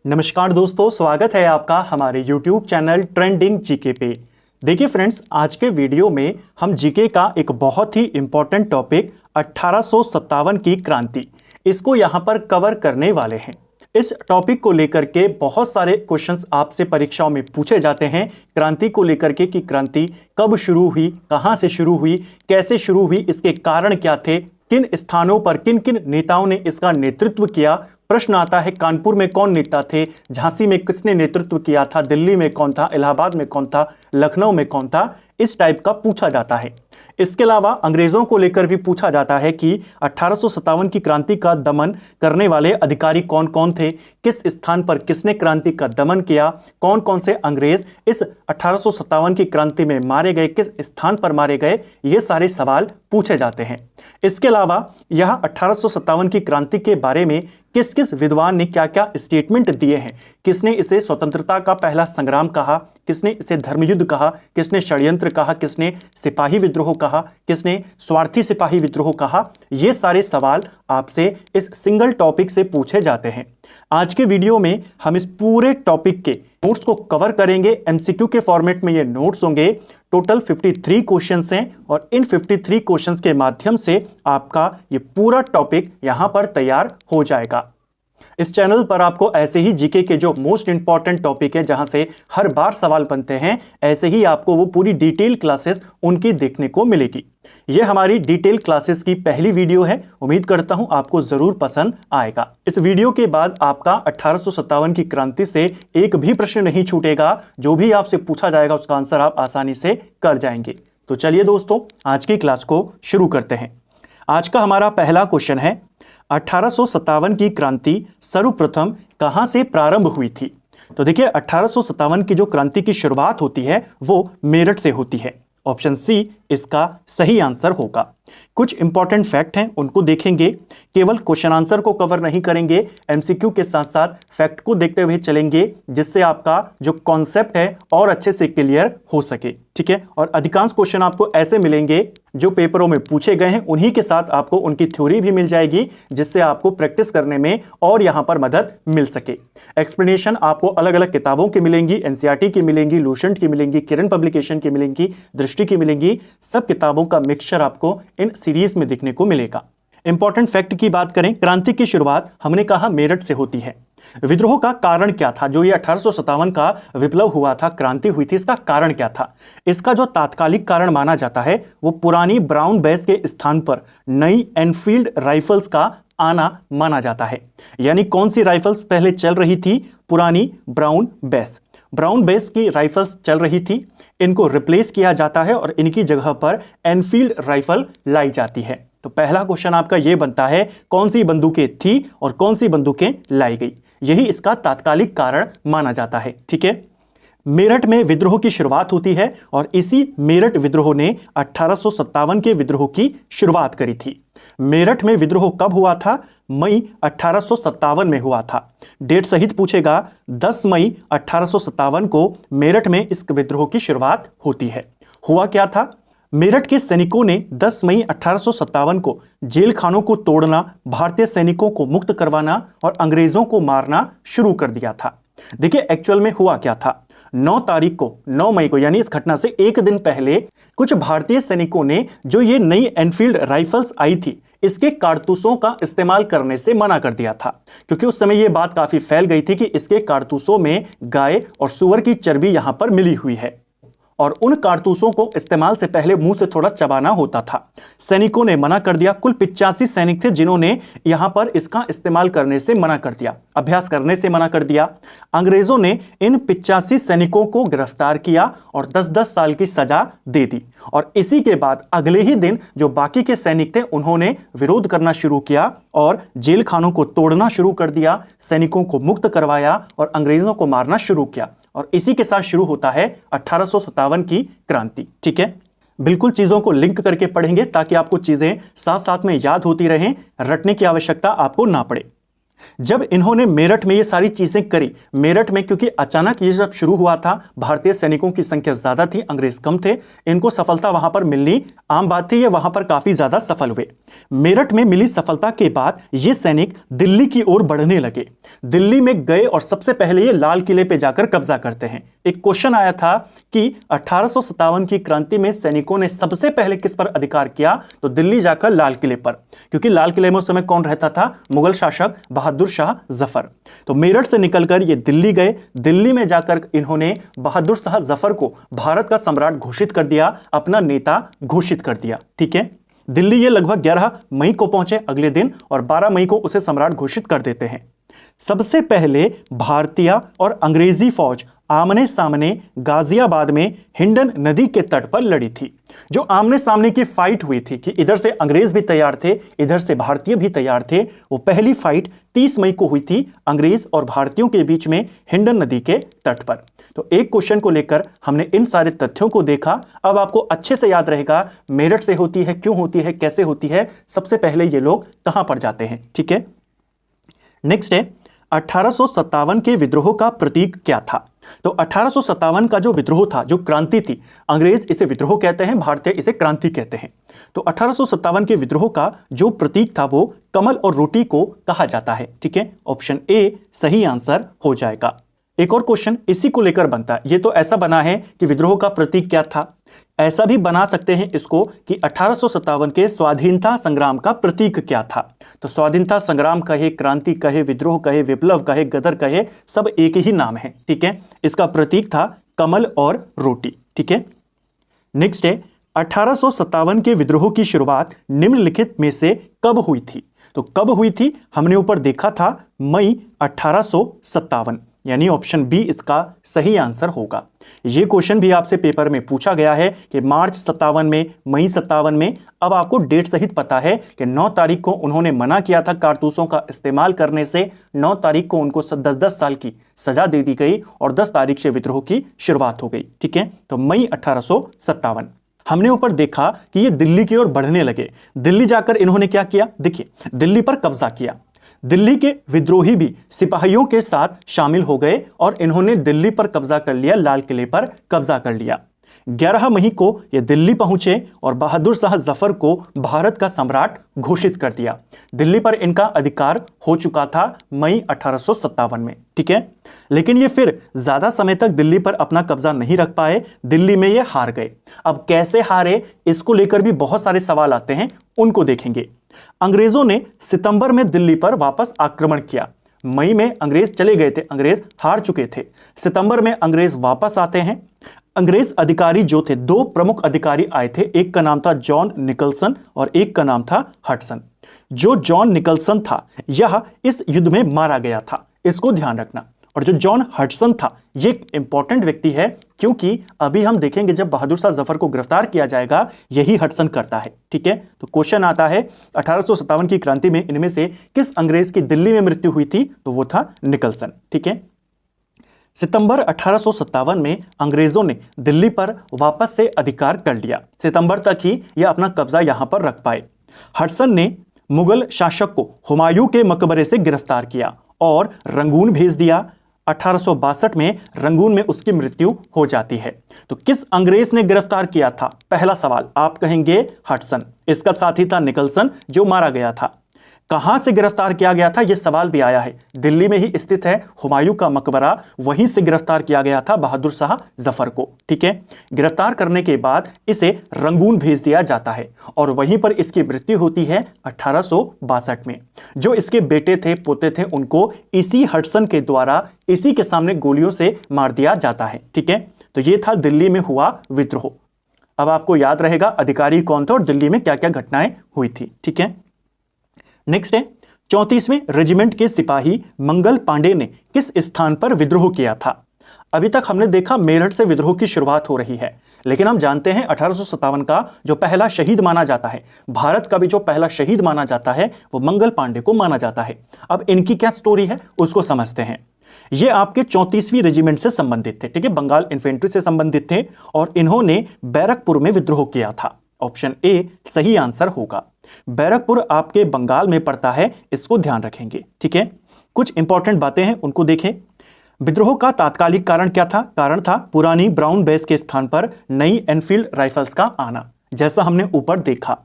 नमस्कार दोस्तों, स्वागत है आपका हमारे YouTube चैनल ट्रेंडिंग जीके पे। देखिए फ्रेंड्स, आज के वीडियो में हम जीके का एक बहुत ही इंपॉर्टेंट टॉपिक 1857 की क्रांति, इसको यहाँ पर कवर करने वाले हैं। इस टॉपिक को लेकर के बहुत सारे क्वेश्चंस आपसे परीक्षाओं में पूछे जाते हैं क्रांति को लेकर के कि क्रांति कब शुरू हुई, कहाँ से शुरू हुई, कैसे शुरू हुई, इसके कारण क्या थे, किन स्थानों पर किन किन नेताओं ने इसका नेतृत्व किया। प्रश्न आता है कानपुर में कौन नेता थे, झांसी में किसने नेतृत्व किया था, दिल्ली में कौन था, इलाहाबाद में कौन था, लखनऊ में कौन था, इस टाइप का पूछा जाता है। इसके अलावा अंग्रेजों को लेकर भी पूछा जाता है कि 1857 की क्रांति का दमन करने वाले अधिकारी कौन कौन थे, किस स्थान पर किसने क्रांति का दमन किया, कौन कौन से अंग्रेज इस 1857 की क्रांति में मारे गए, किस स्थान पर मारे गए, ये सारे सवाल पूछे जाते हैं। इसके अलावा यह 1857 की क्रांति के बारे में किस किस विद्वान ने क्या क्या स्टेटमेंट दिए हैं, किसने इसे स्वतंत्रता का पहला संग्राम कहा, किसने इसे धर्मयुद्ध कहा, किसने षड्यंत्र कहा, किसने सिपाही विद्रोह कहा, किसने स्वार्थी सिपाही विद्रोह कहा, ये सारे सवाल आपसे इस सिंगल टॉपिक से पूछे जाते हैं। आज के वीडियो में हम इस पूरे टॉपिक के नोट्स को कवर करेंगे। एमसीक्यू के फॉर्मेट में ये नोट्स होंगे। टोटल 53 क्वेश्चंस हैं और इन 53 क्वेश्चंस के माध्यम से आपका ये पूरा टॉपिक यहां पर तैयार हो जाएगा। इस चैनल पर आपको ऐसे ही जीके के जो मोस्ट इंपॉर्टेंट टॉपिक है, जहां से हर बार सवाल बनते हैं, ऐसे ही आपको वो पूरी डिटेल क्लासेस उनकी देखने को मिलेगी। ये हमारी डिटेल क्लासेस की पहली वीडियो है। उम्मीद करता हूं आपको जरूर पसंद आएगा। इस वीडियो के बाद आपका 1857 की क्रांति से एक भी प्रश्न नहीं छूटेगा। जो भी आपसे पूछा जाएगा उसका आंसर आप आसानी से कर जाएंगे। तो चलिए दोस्तों, आज की क्लास को शुरू करते हैं। आज का हमारा पहला क्वेश्चन है, 1857 की क्रांति सर्वप्रथम कहां से प्रारंभ हुई थी? तो देखिए, 1857 की जो क्रांति की शुरुआत होती है वो मेरठ से होती है। ऑप्शन सी इसका सही आंसर होगा। कुछ इंपॉर्टेंट फैक्ट हैं, उनको देखेंगे। केवल क्वेश्चन आंसर को कवर नहीं करेंगे, एमसीक्यू के साथ साथ फैक्ट को देखते हुए चलेंगे, जिससे आपका जो कॉन्सेप्ट है और अच्छे से क्लियर हो सके। ठीक है, और अधिकांश क्वेश्चन आपको ऐसे मिलेंगे जो पेपरों में पूछे गए हैं, उन्हीं के साथ आपको उनकी थ्योरी भी मिल जाएगी, जिससे आपको प्रैक्टिस करने में और यहां पर मदद मिल सके। एक्सप्लेनेशन आपको अलग अलग किताबों की मिलेंगी, एनसीईआरटी की मिलेंगी, लूसेंट की मिलेंगी, किरण पब्लिकेशन की मिलेंगी, दृष्टि की मिलेंगी। सब किताबों का मिक्सचर आपको इन सीरीज में देखने को मिलेगा। इंपॉर्टेंट फैक्ट की बात करें, क्रांति की शुरुआत हमने कहा मेरठ से होती है। विद्रोह का कारण क्या था? जो ये 1857 का विप्लव हुआ था, क्रांति हुई थी, इसका कारण क्या था? इसका जो तात्कालिक कारण माना जाता है वो पुरानी ब्राउन बेस के स्थान पर नई एनफील्ड राइफल्स का आना माना जाता है। यानी कौन सी राइफल्स पहले चल रही थी? पुरानी ब्राउन बेस की राइफल्स चल रही थी, इनको रिप्लेस किया जाता है और इनकी जगह पर एनफील्ड राइफल लाई जाती है। तो पहला क्वेश्चन आपका यह बनता है, कौन सी बंदूकें थी और कौन सी बंदूकें लाई गई? यही इसका तात्कालिक कारण माना जाता है। ठीक है, मेरठ में विद्रोह की शुरुआत होती है और इसी मेरठ विद्रोह ने 1857 के विद्रोह की शुरुआत करी थी। मेरठ में विद्रोह कब हुआ था? मई 1857 में हुआ था। डेट सहित पूछेगा, 10 मई 1857 को मेरठ में इस विद्रोह की शुरुआत होती है। हुआ क्या था? मेरठ के सैनिकों ने 10 मई 1857 को जेल खानों को तोड़ना, भारतीय सैनिकों को मुक्त करवाना और अंग्रेजों को मारना शुरू कर दिया था। देखिए, एक्चुअल में हुआ क्या था? 9 मई को, यानी इस घटना से एक दिन पहले, कुछ भारतीय सैनिकों ने जो ये नई एनफील्ड राइफल्स आई थी, इसके कारतूसों का इस्तेमाल करने से मना कर दिया था, क्योंकि उस समय यह बात काफी फैल गई थी कि इसके कारतूसों में गाय और सुअर की चर्बी यहां पर मिली हुई है और उन कारतूसों को इस्तेमाल से पहले मुंह से थोड़ा चबाना होता था। सैनिकों ने मना कर दिया। कुल 85 सैनिक थे जिन्होंने यहां पर इसका इस्तेमाल करने से मना कर दिया, अभ्यास करने से मना कर दिया। अंग्रेजों ने इन 85 सैनिकों को गिरफ्तार किया और 10-10 साल की सजा दे दी। और इसी के बाद अगले ही दिन जो बाकी के सैनिक थे उन्होंने विरोध करना शुरू किया और जेल खानों को तोड़ना शुरू कर दिया, सैनिकों को मुक्त करवाया और अंग्रेजों को मारना शुरू किया। और इसी के साथ शुरू होता है 1857 की क्रांति। ठीक है, बिल्कुल चीजों को लिंक करके पढ़ेंगे ताकि आपको चीजें साथ साथ में याद होती रहें, रटने की आवश्यकता आपको ना पड़े। जब इन्होंने मेरठ में ये सारी चीजें करी, मेरठ में क्योंकि अचानक ये सब शुरू हुआ था, भारतीय सैनिकों की संख्या ज्यादा थी, अंग्रेज कम थे, इनको सफलता वहां पर मिलनी आम बात थी, ये वहां पर काफी ज्यादा सफल हुए। मेरठ में मिली सफलता के बाद ये सैनिक दिल्ली की ओर बढ़ने लगे। दिल्ली में गए और सबसे पहले ये लाल किले पे जाकर कब्जा करते हैं। एक क्वेश्चन आया था कि 1857 की क्रांति में सैनिकों ने सबसे पहले किस पर अधिकार किया, तो दिल्ली जाकर लाल किले पर, क्योंकि लाल किले में उस समय कौन रहता था, मुगल शासक बहादुर शाह जफर। तो मेरठ से निकलकर ये दिल्ली गए, दिल्ली में जाकर इन्होंने बहादुर शाह जफर को भारत का सम्राट घोषित कर दिया, अपना नेता घोषित कर दिया। ठीक है, दिल्ली ये लगभग 11 मई को पहुंचे अगले दिन, और 12 मई को उसे सम्राट घोषित कर देते हैं। सबसे पहले भारतीय और अंग्रेजी फौज आमने सामने गाजियाबाद में हिंडन नदी के तट पर लड़ी थी। जो आमने सामने की फाइट हुई थी कि इधर से अंग्रेज भी तैयार थे, इधर से भारतीय भी तैयार थे, वो पहली फाइट 30 मई को हुई थी अंग्रेज और भारतीयों के बीच में हिंडन नदी के तट पर। तो एक क्वेश्चन को लेकर हमने इन सारे तथ्यों को देखा। अब आपको अच्छे से याद रहेगा मेरठ से होती है, क्यों होती है, कैसे होती है, सबसे पहले ये लोग कहां पर जाते हैं। ठीक है, नेक्स्ट है 1857 के विद्रोह का प्रतीक क्या था। तो 1857 का जो विद्रोह था, जो क्रांति थी, अंग्रेज इसे विद्रोह कहते हैं, भारतीय इसे क्रांति कहते हैं। तो 1857 के विद्रोह का जो प्रतीक था वो कमल और रोटी को कहा जाता है। ठीक है, ऑप्शन ए सही आंसर हो जाएगा। एक और क्वेश्चन इसी को लेकर बनता है। ये तो ऐसा बना है कि विद्रोह का प्रतीक क्या था, ऐसा भी बना सकते हैं इसको कि 1857 के स्वाधीनता संग्राम का प्रतीक क्या था। तो स्वाधीनता संग्राम कहे, क्रांति कहे, विद्रोह कहे, विप्लव कहे, गदर कहे, सब एक ही नाम है। ठीक है, इसका प्रतीक था कमल और रोटी। ठीक है, नेक्स्ट है 1857 के विद्रोह की शुरुआत निम्नलिखित में से कब हुई थी। तो कब हुई थी हमने ऊपर देखा था, मई 1857, यानी ऑप्शन बी इसका सही आंसर होगा। यह क्वेश्चन भी आपसे पेपर में पूछा गया है कि मार्च 57 में, मई 57 में। अब आपको डेट सहित पता है कि 9 तारीख को उन्होंने मना किया था कारतूसों का इस्तेमाल करने से, 9 तारीख को उनको 10-10 साल की सजा दे दी गई और 10 तारीख से विद्रोह की शुरुआत हो गई। ठीक है, तो मई 1857। हमने ऊपर देखा कि ये दिल्ली की ओर बढ़ने लगे। दिल्ली जाकर इन्होंने क्या किया, देखिए दिल्ली पर कब्जा किया। दिल्ली के विद्रोही भी सिपाहियों के साथ शामिल हो गए और इन्होंने दिल्ली पर कब्जा कर लिया, लाल किले पर कब्जा कर लिया। 11 मई को ये दिल्ली पहुंचे और बहादुर शाह जफर को भारत का सम्राट घोषित कर दिया। दिल्ली पर इनका अधिकार हो चुका था मई 1857 में। ठीक है, लेकिन ये फिर ज्यादा समय तक दिल्ली पर अपना कब्जा नहीं रख पाए, दिल्ली में ये हार गए। अब कैसे हारे, इसको लेकर भी बहुत सारे सवाल आते हैं, उनको देखेंगे। अंग्रेजों ने सितंबर में दिल्ली पर वापस आक्रमण किया। मई में अंग्रेज चले गए थे, अंग्रेज हार चुके थे। सितंबर में अंग्रेज वापस आते हैं। अंग्रेज अधिकारी जो थे, 2 प्रमुख अधिकारी आए थे, एक का नाम था जॉन निकलसन और एक का नाम था हडसन। जो जॉन निकलसन था यह इस युद्ध में मारा गया था, इसको ध्यान रखना। और जो जॉन हडसन था ये एक इंपॉर्टेंट व्यक्ति है, क्योंकि अभी हम देखेंगे जब बहादुर शाह जफर को गिरफ्तार किया जाएगा यही हडसन करता है। ठीक है, तो क्वेश्चन आता है 1857 की क्रांति में इनमें से किस अंग्रेज की दिल्ली में मृत्यु हुई थी, तो वो था निकलसन। ठीक है, सितंबर 1857 में अंग्रेजों ने दिल्ली पर वापस से अधिकार कर लिया। सितंबर तक ही यह अपना कब्जा यहां पर रख पाए। हडसन ने मुगल शासक को हुमायूं के मकबरे से गिरफ्तार किया और रंगून भेज दिया। 1862 में रंगून में उसकी मृत्यु हो जाती है। तो किस अंग्रेज ने गिरफ्तार किया था, पहला सवाल आप कहेंगे हडसन, इसका साथी था निकलसन जो मारा गया था। कहां से गिरफ्तार किया गया था, यह सवाल भी आया है। दिल्ली में ही स्थित है हुमायूं का मकबरा, वहीं से गिरफ्तार किया गया था बहादुर शाह जफर को। ठीक है, गिरफ्तार करने के बाद इसे रंगून भेज दिया जाता है और वहीं पर इसकी मृत्यु होती है 1862 में। जो इसके बेटे थे, पोते थे, उनको इसी हडसन के द्वारा इसी के सामने गोलियों से मार दिया जाता है। ठीक है, तो यह था दिल्ली में हुआ विद्रोह। अब आपको याद रहेगा अधिकारी कौन थे और दिल्ली में क्या क्या घटनाएं हुई थी। ठीक है, नेक्स्ट है 34वें रेजिमेंट के सिपाही मंगल पांडे ने किस स्थान पर विद्रोह किया था। अभी तक हमने देखा मेरठ से विद्रोह की शुरुआत हो रही है, लेकिन हम जानते हैं 1857 का जो पहला शहीद माना जाता है, भारत का भी जो पहला शहीद माना जाता है, वो मंगल पांडे को माना जाता है। अब इनकी क्या स्टोरी है उसको समझते हैं। ये आपके 34वीं रेजिमेंट से संबंधित थे। ठीक है, बंगाल इन्फेंट्री से संबंधित थे और इन्होंने बैरकपुर में विद्रोह किया था। ऑप्शन ए सही आंसर होगा। बैरकपुर आपके बंगाल में पड़ता है, इसको ध्यान रखेंगे। ठीक है, कुछ इंपॉर्टेंट बातें हैं उनको देखें। विद्रोह का तात्कालिक कारण क्या था? कारण था पुरानी ब्राउन बेस के स्थान पर नई एनफील्ड राइफल्स का आना, जैसा हमने ऊपर देखा।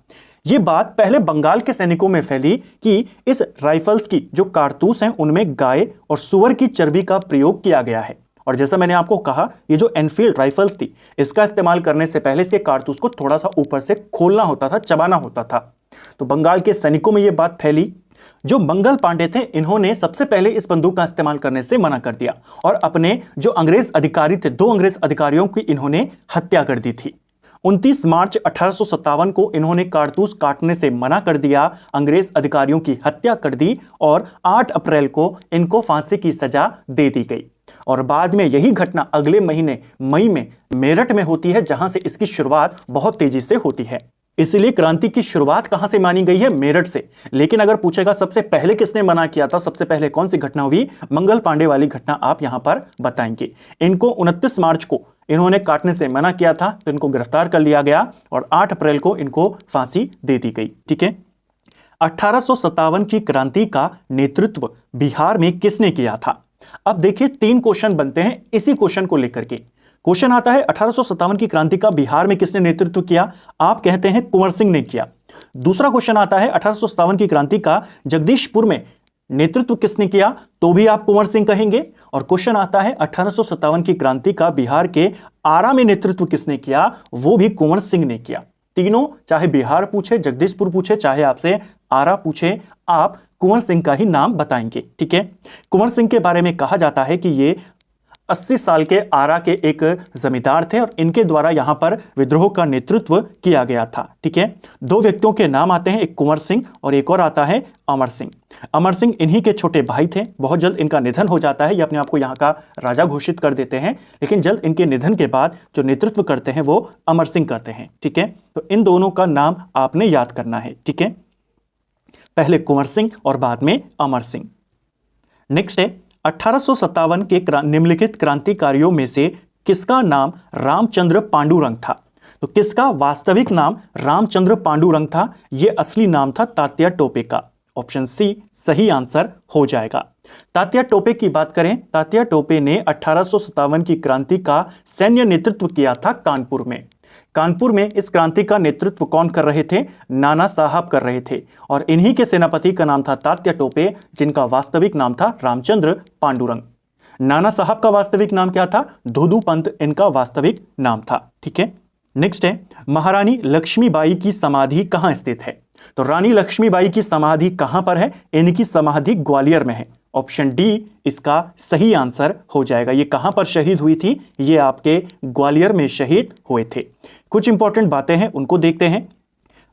यह बात पहले बंगाल के सैनिकों में फैली कि इस राइफल्स की जो कारतूस हैं उनमें गाय और सुअर की चर्बी का प्रयोग किया गया है। और जैसा मैंने आपको कहा, ये जो एनफील्ड राइफल्स थी, इसका इस्तेमाल करने से पहले इसके कारतूस को थोड़ा सा ऊपर से खोलना होता था, चबाना होता था। तो बंगाल के सैनिकों में यह बात फैली। जो मंगल पांडे थे, इन्होंने सबसे पहले इस बंदूक का इस्तेमाल करने से मना कर दिया और अपने जो अंग्रेज अधिकारी थे, 2 अंग्रेज अधिकारियों की इन्होंने हत्या कर दी थी। 29 मार्च 1857 को इन्होंने कारतूस काटने से मना कर दिया, अंग्रेज अधिकारियों की हत्या कर दी और 8 अप्रैल को इनको फांसी की सजा दे दी गई। और बाद में यही घटना अगले महीने मई में मेरठ में होती है, जहां से इसकी शुरुआत बहुत तेजी से होती है। इसलिए क्रांति की शुरुआत कहां से मानी गई है? मेरठ से। लेकिन अगर पूछेगा सबसे पहले किसने मना किया था, सबसे पहले कौन सी घटना हुई? मंगल पांडे वाली घटना आप यहां पर बताएंगे। इनको 29 मार्च को इन्होंने काटने से मना किया था, तो इनको गिरफ्तार कर लिया गया और 8 अप्रैल को इनको फांसी दे दी गई। ठीक है। 1857 की क्रांति का नेतृत्व बिहार में किसने किया था? अब देखिए 3 क्वेश्चन बनते हैं इसी क्वेश्चन को लेकर के। क्वेश्चन आता है 1857 की क्रांति का बिहार में किसने नेतृत्व किया? आप कहते हैं कुंवर सिंह ने किया। दूसरा क्वेश्चन आता है 1857 की क्रांति का जगदीशपुर में नेतृत्व किसने किया? तो भी आप कुंवर सिंह कहेंगे। और क्वेश्चन आता है 1857 की क्रांति का बिहार के आरा में नेतृत्व किसने किया? वो भी कुंवर सिंह ने किया। तीनों, चाहे बिहार पूछे, जगदीशपुर पूछे, चाहे आपसे आरा पूछे, आप कुंवर सिंह का ही नाम बताएंगे। ठीक है। कुंवर सिंह के बारे में कहा जाता है कि ये 80 साल के आरा के एक जमींदार थे और इनके द्वारा यहां पर विद्रोह का नेतृत्व किया गया था। ठीक है। 2 व्यक्तियों के नाम आते हैं, एक कुंवर सिंह और एक और आता है अमर सिंह। अमर सिंह इन्हीं के छोटे भाई थे। बहुत जल्द इनका निधन हो जाता है, ये अपने आप को यहाँ का राजा घोषित कर देते हैं, लेकिन जल्द इनके निधन के बाद जो नेतृत्व करते हैं वो अमर सिंह करते हैं। ठीक है। तो इन दोनों का नाम आपने याद करना है। ठीक है। पहले कुंवर सिंह और बाद में अमर सिंह। नेक्स्ट है 1857 के निम्नलिखित क्रांतिकारियों में से किसका नाम रामचंद्र पांडुरंग था? तो किसका वास्तविक नाम रामचंद्र पांडुरंग था? यह असली नाम था तात्या टोपे का। ऑप्शन सी सही आंसर हो जाएगा। तात्या टोपे की बात करें, तात्या टोपे ने 1857 की क्रांति का सैन्य नेतृत्व किया था कानपुर में। कानपुर में इस क्रांति का नेतृत्व कौन कर रहे थे? नाना साहब कर रहे थे और इन्हीं के सेनापति का नाम था तात्या टोपे, जिनका वास्तविक नाम था रामचंद्र पांडुरंग। नाना साहब का वास्तविक नाम क्या था? धोदू पंत इनका वास्तविक नाम था। ठीक है। नेक्स्ट है महारानी लक्ष्मीबाई की समाधि कहां स्थित है? तो रानी लक्ष्मीबाई की समाधि कहां पर है? इनकी समाधि ग्वालियर में है। ऑप्शन डी इसका सही आंसर हो जाएगा। ये कहां पर शहीद हुई थी? ये आपके ग्वालियर में शहीद हुए थे। कुछ इंपॉर्टेंट बातें हैं उनको देखते हैं।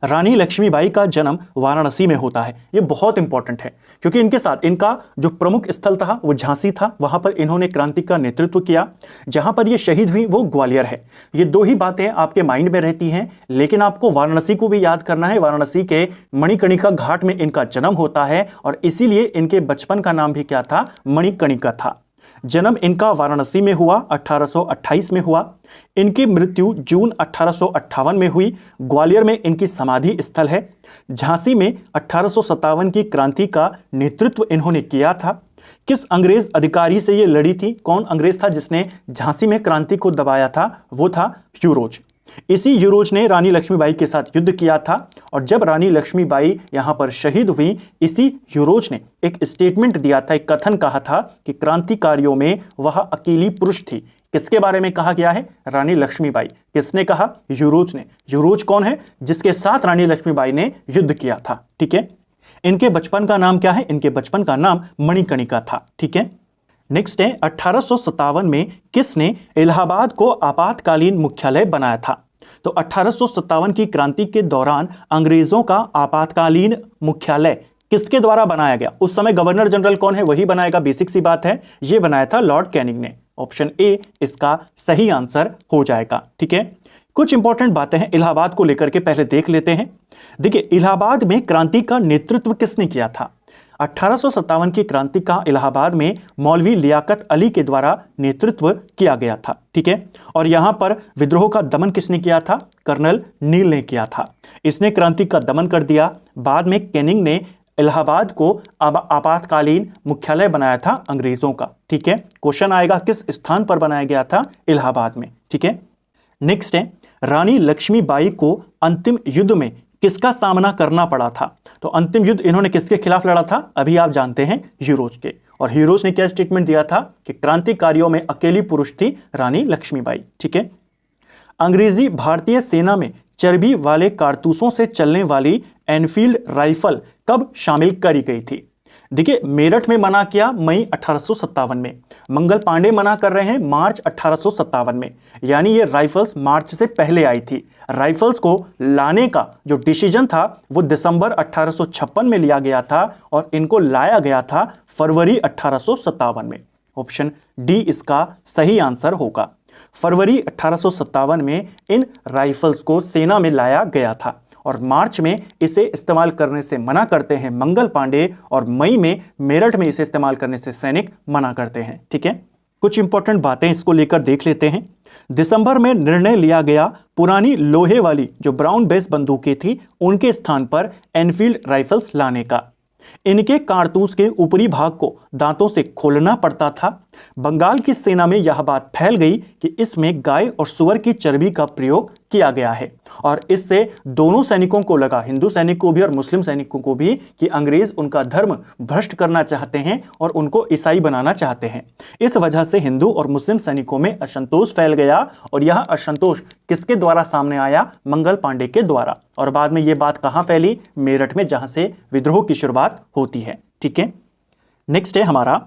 रानी लक्ष्मीबाई का जन्म वाराणसी में होता है। ये बहुत इंपॉर्टेंट है क्योंकि इनके साथ इनका जो प्रमुख स्थल था वो झांसी था, वहां पर इन्होंने क्रांति का नेतृत्व किया। जहां पर ये शहीद हुई वो ग्वालियर है। ये 2 ही बातें आपके माइंड में रहती हैं, लेकिन आपको वाराणसी को भी याद करना है। वाराणसी के मणिकर्णिका घाट में इनका जन्म होता है और इसीलिए इनके बचपन का नाम भी क्या था? मणिकर्णिका था। जन्म इनका वाराणसी में हुआ, 1828 में हुआ। इनकी मृत्यु जून 1858 में हुई। ग्वालियर में इनकी समाधि स्थल है। झांसी में 1857 की क्रांति का नेतृत्व इन्होंने किया था। किस अंग्रेज अधिकारी से ये लड़ी थी? कौन अंग्रेज था जिसने झांसी में क्रांति को दबाया था? वो था यूरोज। इसी यूरोज ने रानी लक्ष्मीबाई के साथ युद्ध किया था और जब रानी लक्ष्मीबाई यहां पर शहीद हुई, इसी यूरोज ने एक स्टेटमेंट दिया था, एक कथन कहा था कि क्रांतिकारियों में वह अकेली पुरुष थी। किसके बारे में कहा गया है? रानी लक्ष्मीबाई। किसने कहा? यूरोज ने। यूरोज कौन है? जिसके साथ रानी लक्ष्मीबाई ने युद्ध किया था। ठीक है। इनके बचपन का नाम क्या है? इनके बचपन का नाम मणिकर्णिका था। ठीक है। नेक्स्ट है 1857 में किसने इलाहाबाद को आपातकालीन मुख्यालय बनाया था? तो 1857 की क्रांति के दौरान अंग्रेजों का आपातकालीन मुख्यालय किसके द्वारा बनाया गया? उस समय गवर्नर जनरल कौन है? वही बनाएगा, बेसिक सी बात है। यह बनाया था लॉर्ड कैनिंग ने। ऑप्शन ए इसका सही आंसर हो जाएगा। ठीक है। कुछ इंपॉर्टेंट बातें हैं इलाहाबाद को लेकर के, पहले देख लेते हैं। देखिए, इलाहाबाद में क्रांति का नेतृत्व किसने किया था? 1857 की क्रांति का इलाहाबाद में मौलवी लियाकत अली के द्वारा नेतृत्व किया गया था। ठीक है। और यहां पर विद्रोह का दमन किसने किया था? कर्नल नील ने किया था। इसने क्रांति का दमन कर दिया। बाद में कैनिंग ने इलाहाबाद को आपातकालीन मुख्यालय बनाया था अंग्रेजों का। ठीक है, क्वेश्चन आएगा किस स्थान पर बनाया गया था? इलाहाबाद में। ठीक है, नेक्स्ट है रानी लक्ष्मीबाई को अंतिम युद्ध में किसका सामना करना पड़ा था? तो अंतिम युद्ध इन्होंने किसके खिलाफ लड़ा था? अभी आप जानते हैं, हीरोज के। और हीरोज ने क्या स्टेटमेंट दिया था कि क्रांतिकारियों में अकेली पुरुष थी रानी लक्ष्मीबाई। ठीक है, अंग्रेजी भारतीय सेना में चर्बी वाले कारतूसों से चलने वाली एनफील्ड राइफल कब शामिल करी गई थी? देखिए, मेरठ में मना किया मई 1857 में, मंगल पांडे मना कर रहे हैं मार्च 1857 में, यानी ये राइफल्स मार्च से पहले आई थी। राइफल्स को लाने का जो डिसीजन था वो दिसंबर 1856 में लिया गया था और इनको लाया गया था फरवरी 1857 में। ऑप्शन डी इसका सही आंसर होगा। फरवरी 1857 में इन राइफल्स को सेना में लाया गया था और मार्च में इसे इस्तेमाल करने से मना करते हैं मंगल पांडे और मई में मेरठ में इसे इस्तेमाल करने से सैनिक मना करते हैं। ठीक है, कुछ इंपॉर्टेंट बातें इसको लेकर देख लेते हैं। दिसंबर में निर्णय लिया गया पुरानी लोहे वाली जो ब्राउन बेस बंदूकें थी उनके स्थान पर एनफील्ड राइफल्स लाने का। इनके कारतूस के ऊपरी भाग को दांतों से खोलना पड़ता था। बंगाल की सेना में यह बात फैल गई कि इसमें गाय और सुअर की चर्बी का प्रयोग किया गया है और इससे दोनों सैनिकों को लगा, हिंदू सैनिक को भी और मुस्लिम सैनिकों को भी, कि अंग्रेज उनका धर्म भ्रष्ट करना चाहते हैं और उनको ईसाई बनाना चाहते हैं। इस वजह से हिंदू और मुस्लिम सैनिकों में असंतोष फैल गया और यह असंतोष किसके द्वारा सामने आया? मंगल पांडे के द्वारा। और बाद में यह बात कहां फैली? मेरठ में, जहां से विद्रोह की शुरुआत होती है। ठीक है, नेक्स्ट है हमारा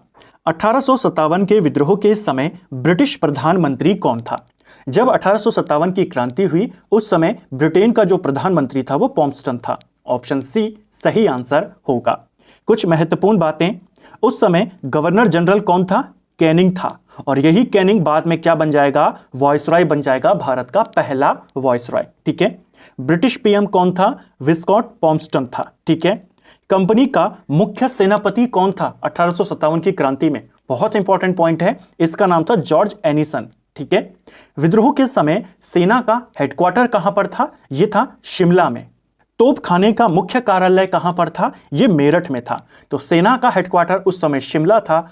1857 के विद्रोह के समय ब्रिटिश प्रधानमंत्री कौन था? जब 1857 की क्रांति हुई उस समय ब्रिटेन का जो प्रधानमंत्री था वो पॉम्पस्टन था। ऑप्शन सी सही आंसर होगा। कुछ महत्वपूर्ण बातें, उस समय गवर्नर जनरल कौन था? कैनिंग था और यही कैनिंग बाद में क्या बन जाएगा? वॉइसरॉय बन जाएगा, भारत का पहला वॉइसरॉय। ठीक है, ब्रिटिश पीएम कौन था? विस्कॉट पॉम्पस्टन था। ठीक है, कंपनी का मुख्य सेनापति कौन था 1857 की क्रांति में? बहुत इंपॉर्टेंट पॉइंट है, इसका नाम था जॉर्ज एनिसन। ठीक है, विद्रोह के समय सेना का हेडक्वार्टर कहां पर था? यह था शिमला में। तोपखाने का मुख्य कार्यालय कहां पर था? यह मेरठ में था। तो सेना का हेडक्वार्टर उस समय शिमला था,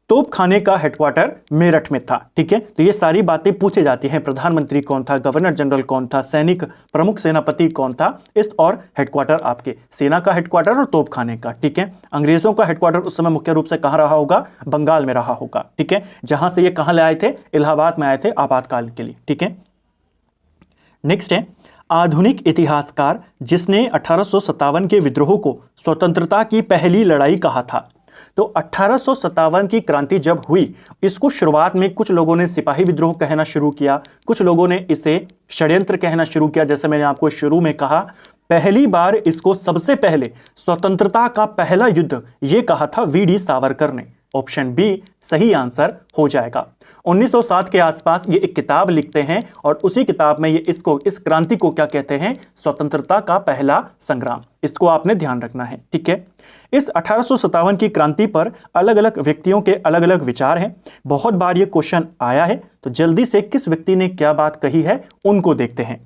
तोपखाने का हेडक्वार्टर मेरठ में था। ठीक है, तो ये सारी बातें पूछी जाती हैं, प्रधानमंत्री कौन था, गवर्नर जनरल कौन था, सैनिक प्रमुख सेनापति कौन था, इस और हेडक्वार्टर आपके सेना का हेडक्वार्टर और तोपखाने का। ठीक है, अंग्रेजों का हेडक्वार्टर उस समय मुख्य रूप से कहां रहा होगा? बंगाल में रहा होगा। ठीक है, जहां से ये कहां ले आए थे? इलाहाबाद में आए थे आपातकाल के लिए। ठीक है, नेक्स्ट है आधुनिक इतिहासकार जिसने 1857 के विद्रोह को स्वतंत्रता की पहली लड़ाई कहा था। तो 1857 की क्रांति जब हुई, इसको शुरुआत में कुछ लोगों ने सिपाही विद्रोह कहना शुरू किया, कुछ लोगों ने इसे षड्यंत्र कहना शुरू किया। जैसे मैंने आपको शुरू में कहा, पहली बार इसको सबसे पहले स्वतंत्रता का पहला युद्ध ये कहा था वीडी सावरकर ने। ऑप्शन बी सही आंसर हो जाएगा। 1907 के आसपास ये एक किताब लिखते हैं और उसी किताब में ये इस क्रांति को क्या कहते हैं? स्वतंत्रता का पहला संग्राम। इसको आपने ध्यान रखना है। ठीक है, इस 1857 की क्रांति पर अलग अलग व्यक्तियों के अलग अलग विचार हैं। बहुत बार ये क्वेश्चन आया है, तो जल्दी से किस व्यक्ति ने क्या बात कही है उनको देखते हैं।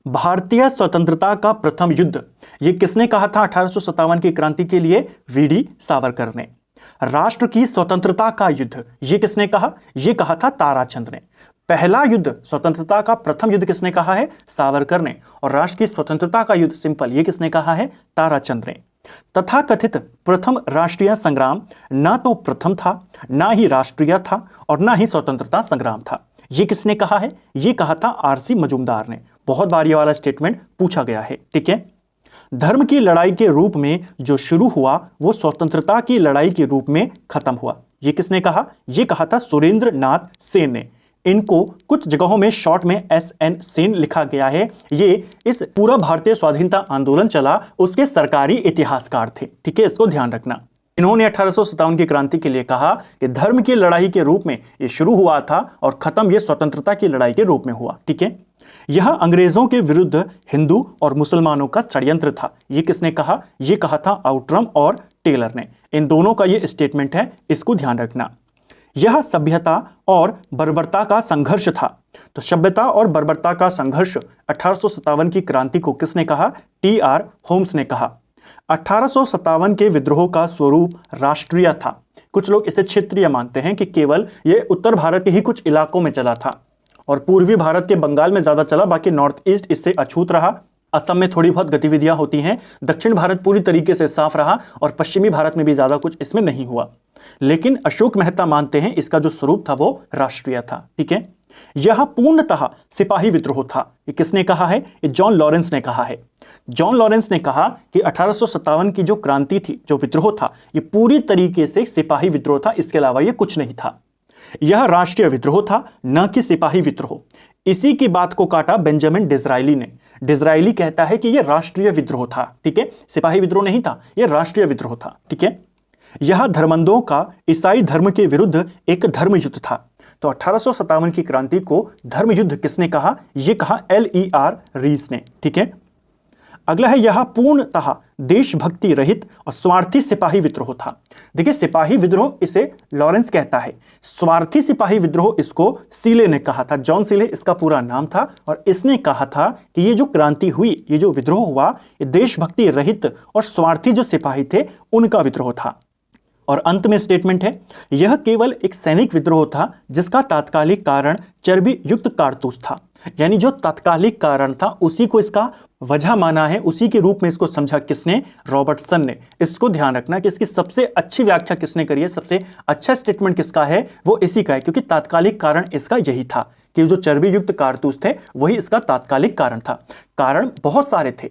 भारतीय स्वतंत्रता का प्रथम युद्ध ये किसने कहा था 1857 की क्रांति के लिए? वीडी सावरकर ने। राष्ट्र की स्वतंत्रता का युद्ध ये किसने कहा? ये कहा था ताराचंद ने। पहला युद्ध, स्वतंत्रता का प्रथम युद्ध किसने कहा है? सावरकर ने। और राष्ट्र की स्वतंत्रता का युद्ध सिंपल ये किसने कहा है? ताराचंद ने। तथाकथित प्रथम राष्ट्रीय संग्राम ना तो प्रथम था, ना ही राष्ट्रीय था और ना ही स्वतंत्रता संग्राम था। ये किसने कहा है? ये कहा था आरसी मजूमदार ने। बहुत बार ये वाला स्टेटमेंट पूछा गया है। ठीक है, धर्म की लड़ाई के रूप में जो शुरू हुआ वो स्वतंत्रता की लड़ाई के रूप में खत्म हुआ। ये किसने कहा? ये कहा था सुरेंद्र नाथ सेन ने। इनको कुछ जगहों में शॉर्ट में SN सेन लिखा गया है। ये इस पूरा भारतीय स्वाधीनता आंदोलन चला उसके सरकारी इतिहासकार थे। ठीक है, इसको ध्यान रखना। इन्होंने 1857 की क्रांति के लिए कहा कि धर्म की लड़ाई के रूप में ये शुरू हुआ था और खत्म ये स्वतंत्रता की लड़ाई के रूप में हुआ। ठीक है, यह अंग्रेजों के विरुद्ध हिंदू और मुसलमानों का षड्यंत्र था। ये किसने कहा? ये कहा था आउटरम और टेलर ने। इन दोनों का ये स्टेटमेंट है, इसको ध्यान रखना। यह सभ्यता और बर्बरता का संघर्ष था। तो सभ्यता और बर्बरता का संघर्ष 1857 की क्रांति को किसने कहा? TR होम्स ने कहा। 1857 के विद्रोह का स्वरूप राष्ट्रीय था। कुछ लोग इसे क्षेत्रीय मानते हैं कि केवल यह उत्तर भारत के ही कुछ इलाकों में चला था और पूर्वी भारत के बंगाल में ज्यादा चला, बाकी नॉर्थ ईस्ट इससे अछूत रहा। असम में थोड़ी बहुत गतिविधियां होती हैं, दक्षिण भारत पूरी तरीके से साफ रहा और पश्चिमी भारत में भी ज्यादा कुछ इसमें नहीं हुआ। लेकिन अशोक मेहता मानते हैं इसका जो स्वरूप था वो राष्ट्रीय था। ठीक है, यह पूर्णतः सिपाही विद्रोह था। ये किसने कहा है? ये जॉन लॉरेंस ने कहा है। जॉन लॉरेंस ने कहा कि 1857 की जो क्रांति थी, जो विद्रोह था, ये पूरी तरीके से सिपाही विद्रोह था, इसके अलावा ये कुछ नहीं था। यह राष्ट्रीय विद्रोह था, न कि सिपाही विद्रोह। इसी की बात को काटा बेंजामिन डिज़रायली ने। डिज़रायली कहता है कि यह राष्ट्रीय विद्रोह था। ठीक है, सिपाही विद्रोह नहीं था, यह राष्ट्रीय विद्रोह था। ठीक है, यह धर्मंदों का ईसाई धर्म के विरुद्ध एक धर्म युद्ध था। तो 1857 की क्रांति को धर्म युद्ध किसने कहा? यह कहा L.E.R. रीस ने। ठीक है, अगला है, यह पूर्णतः देशभक्ति रहित और स्वार्थी सिपाही विद्रोह था। देखिए, सिपाही विद्रोह इसे लॉरेंस कहता है, स्वार्थी सिपाही विद्रोह इसको सीले ने कहा था। जॉन सीले इसका पूरा नाम था और इसने कहा था कि ये जो क्रांति हुई, ये जो विद्रोह हुआ, ये देशभक्ति रहित और स्वार्थी जो सिपाही थे उनका विद्रोह था। और अंत में स्टेटमेंट है, यह केवल एक सैनिक विद्रोह था जिसका तात्कालिक कारण चर्बी युक्त कारतूस था। यानी जो तात्कालिक कारण था उसी को इसका वजह माना है, उसी के रूप में इसको समझा किसने? रॉबर्टसन ने। इसको ध्यान रखना कि इसकी सबसे अच्छी व्याख्या किसने करी है, सबसे अच्छा स्टेटमेंट किसका है, वो इसी का है, क्योंकि तात्कालिक कारण इसका यही था कि जो चर्बी युक्त कारतूस थे वही इसका तात्कालिक कारण था। कारण बहुत सारे थे,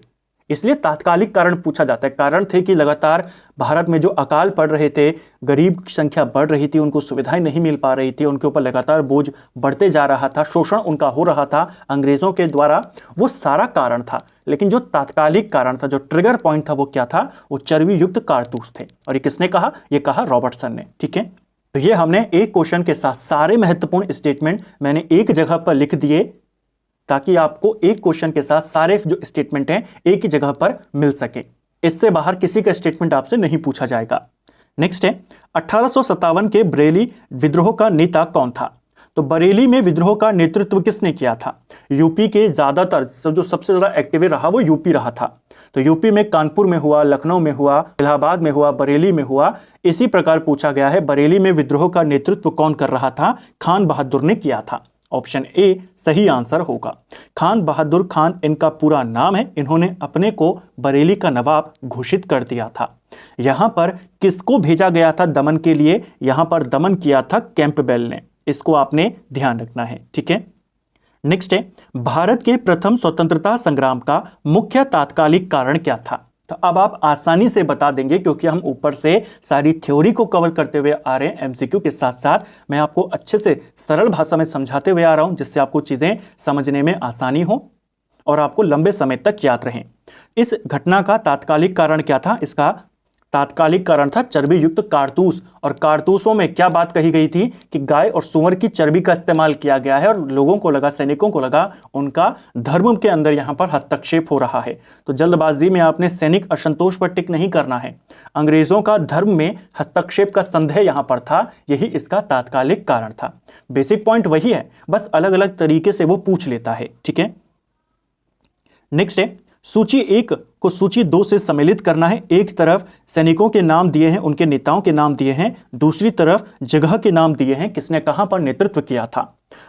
इसलिए तात्कालिक कारण पूछा जाता है। कारण थे कि लगातार भारत में जो अकाल पड़ रहे थे, गरीब की संख्या बढ़ रही थी, उनको सुविधाएं नहीं मिल पा रही थी, उनके ऊपर लगातार बोझ बढ़ते जा रहा था, शोषण उनका हो रहा था अंग्रेजों के द्वारा, वो सारा कारण था। लेकिन जो तात्कालिक कारण था, जो ट्रिगर पॉइंट था, वो क्या था? वो चर्बी युक्त कारतूस थे। और ये किसने कहा? ये कहा रॉबर्टसन ने। ठीक है, तो ये हमने एक क्वेश्चन के साथ सारे महत्वपूर्ण स्टेटमेंट मैंने एक जगह पर लिख दिए ताकि आपको एक क्वेश्चन के साथ सारे जो स्टेटमेंट हैं एक ही जगह पर मिल सके। इससे बाहर किसी का स्टेटमेंट आपसे नहीं पूछा जाएगा। नेक्स्ट है, 1857 के बरेली विद्रोह का नेता कौन था? तो बरेली में विद्रोह का नेतृत्व किसने किया था? यूपी के ज्यादातर जो सबसे ज्यादा एक्टिव रहा वो यूपी रहा था। तो यूपी में कानपुर में हुआ, लखनऊ में हुआ, इलाहाबाद में हुआ, बरेली में हुआ। इसी प्रकार पूछा गया है, बरेली में विद्रोह का नेतृत्व कौन कर रहा था? खान बहादुर ने किया था। ऑप्शन ए सही आंसर होगा। खान बहादुर खान इनका पूरा नाम है। इन्होंने अपने को बरेली का नवाब घोषित कर दिया था। यहां पर किसको भेजा गया था दमन के लिए? यहां पर दमन किया था कैंपबेल ने। इसको आपने ध्यान रखना है। ठीक है, नेक्स्ट है, भारत के प्रथम स्वतंत्रता संग्राम का मुख्य तात्कालिक कारण क्या था? तो अब आप आसानी से बता देंगे क्योंकि हम ऊपर से सारी थ्योरी को कवर करते हुए आ रहे हैं। एमसीक्यू के साथ साथ मैं आपको अच्छे से सरल भाषा में समझाते हुए आ रहा हूं, जिससे आपको चीजें समझने में आसानी हो और आपको लंबे समय तक याद रहें। इस घटना का तात्कालिक कारण क्या था? इसका तात्कालिक कारण था चर्बी युक्त कारतूस। और कारतूसों में क्या बात कही गई थी कि गाय और सूअर की चर्बी का इस्तेमाल किया गया है और लोगों को लगा, सैनिकों को लगा उनका धर्म के अंदर यहां पर हस्तक्षेप हो रहा है। तो जल्दबाजी में आपने सैनिक असंतोष पर टिक नहीं करना है। अंग्रेजों का धर्म में हस्तक्षेप का संदेह यहां पर था, यही इसका तात्कालिक कारण था। बेसिक पॉइंट वही है, बस अलग अलग तरीके से वो पूछ लेता है। ठीक है, नेक्स्ट है, सूची 1 को सूची 2 से सम्मिलित करना है। एक तरफ सैनिकों के नाम दिए हैं, उनके नेताओं के नाम दिए हैं, दूसरी तरफ जगह के नाम दिए हैं, किसने कहां पर नेतृत्व किया था।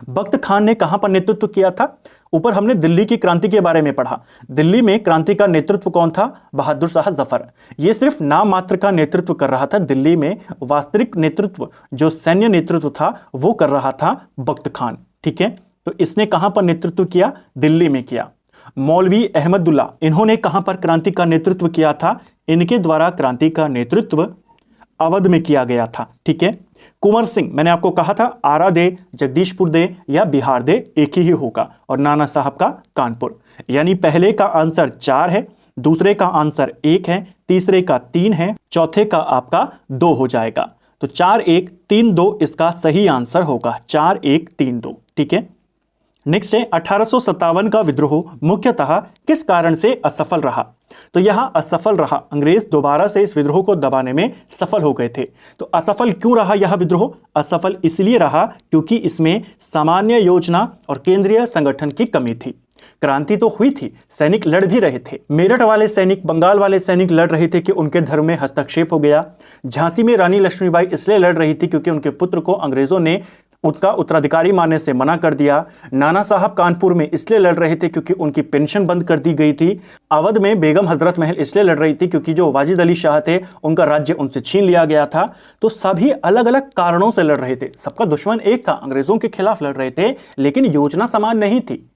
बख्त खान ने कहां पर नेतृत्व किया था? ऊपर हमने दिल्ली की क्रांति के बारे में पढ़ा। दिल्ली में क्रांति का नेतृत्व कौन था? बहादुर शाह जफर। यह सिर्फ नाम मात्र का नेतृत्व कर रहा था। दिल्ली में वास्तविक नेतृत्व, जो सैन्य नेतृत्व था, वो कर रहा था बख्त खान। ठीक है, तो इसने कहां पर नेतृत्व किया? दिल्ली में किया। मौलवी अहमदुल्ला, इन्होंने कहां पर क्रांति का नेतृत्व किया था? इनके द्वारा क्रांति का नेतृत्व अवध में किया गया था। ठीक है, कुंवर सिंह, मैंने आपको कहा था आरा दे, जगदीशपुर दे या बिहार दे, एक ही होगा। और नाना साहब का कानपुर। यानी पहले का आंसर 4 है, दूसरे का आंसर 1 है, तीसरे का 3 है, चौथे का आपका 2 हो जाएगा। तो 4 1 3 2 इसका सही आंसर होगा। 4 1 3 2। ठीक है, नेक्स्ट है, 1857 का विद्रोह मुख्यतः किस कारण से असफल रहा? तो यहां असफल रहा, अंग्रेज दोबारा से इस विद्रोह को दबाने में सफल हो गए थे। तो असफल क्यों रहा यह विद्रोह? असफल इसलिए रहा क्योंकि इसमें सामान्य योजना और केंद्रीय संगठन की कमी थी। क्रांति तो हुई थी, सैनिक लड़ भी रहे थे। मेरठ वाले सैनिक, बंगाल वाले सैनिक लड़ रहे थे कि उनके धर्म में हस्तक्षेप हो गया। झांसी में रानी लक्ष्मीबाई इसलिए लड़ रही थी क्योंकि उनके पुत्र को अंग्रेजों ने उसका उत्तराधिकारी मानने से मना कर दिया। नाना साहब कानपुर में इसलिए लड़ रहे थे क्योंकि उनकी पेंशन बंद कर दी गई थी। अवध में बेगम हजरत महल इसलिए लड़ रही थी क्योंकि जो वाजिद अली शाह थे उनका राज्य उनसे छीन लिया गया था। तो सभी अलग अलग कारणों से लड़ रहे थे, सबका दुश्मन एक था, अंग्रेजों के खिलाफ लड़ रहे थे, लेकिन योजना समान नहीं थी।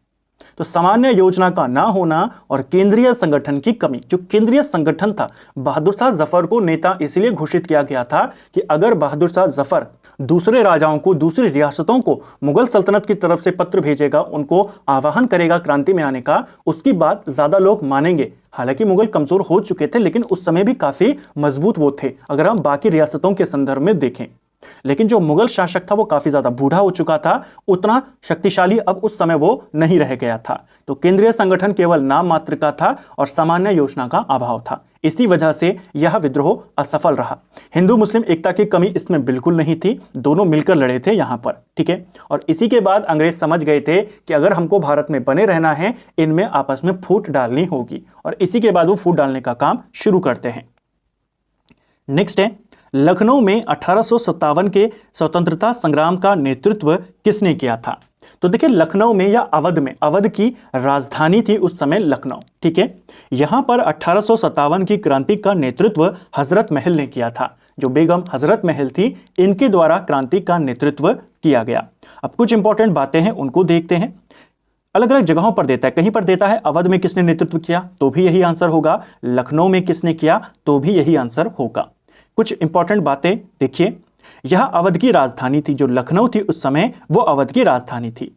तो सामान्य योजना का ना होना और केंद्रीय संगठन की कमी। जो केंद्रीय संगठन था, बहादुर शाह जफर को नेता इसलिए घोषित किया गया था कि अगर बहादुर शाह जफर दूसरे राजाओं को, दूसरी रियासतों को मुगल सल्तनत की तरफ से पत्र भेजेगा, उनको आह्वान करेगा क्रांति में आने का, उसकी बात ज्यादा लोग मानेंगे। हालांकि मुगल कमजोर हो चुके थे, लेकिन उस समय भी काफी मजबूत वो थे अगर हम बाकी रियासतों के संदर्भ में देखें। लेकिन जो मुगल शासक था वो काफी ज्यादा बूढ़ा हो चुका था, उतना शक्तिशाली अब उस समय वो नहीं रह गया था। तो केंद्रीय संगठन केवल नाम मात्र का था और सामान्य योजना का अभाव था। इसी वजह से यह विद्रोह असफल रहा। हिंदू मुस्लिम एकता की कमी इसमें बिल्कुल नहीं थी, दोनों मिलकर लड़े थे यहां पर, ठीक है। और इसी के बाद अंग्रेज समझ गए थे कि अगर हमको भारत में बने रहना है, इनमें आपस में फूट डालनी होगी, और इसी के बाद वो फूट डालने का काम शुरू करते हैं। नेक्स्ट है, लखनऊ में 1857 के स्वतंत्रता संग्राम का नेतृत्व किसने किया था? तो देखिए, लखनऊ में या अवध में, अवध की राजधानी थी उस समय लखनऊ, ठीक है। यहां पर 1857 की क्रांति का नेतृत्व हजरत महल ने किया था। जो बेगम हजरत महल थी, इनके द्वारा क्रांति का नेतृत्व किया गया। अब कुछ इंपॉर्टेंट बातें हैं, उनको देखते हैं। अलग अलग जगहों पर देता है, कहीं पर देता है अवध में किसने नेतृत्व किया, तो भी यही आंसर होगा। लखनऊ में किसने किया, तो भी यही आंसर होगा। कुछ इंपॉर्टेंट बातें देखिए, यह अवध की राजधानी थी। जो लखनऊ थी उस समय वो अवध की राजधानी थी।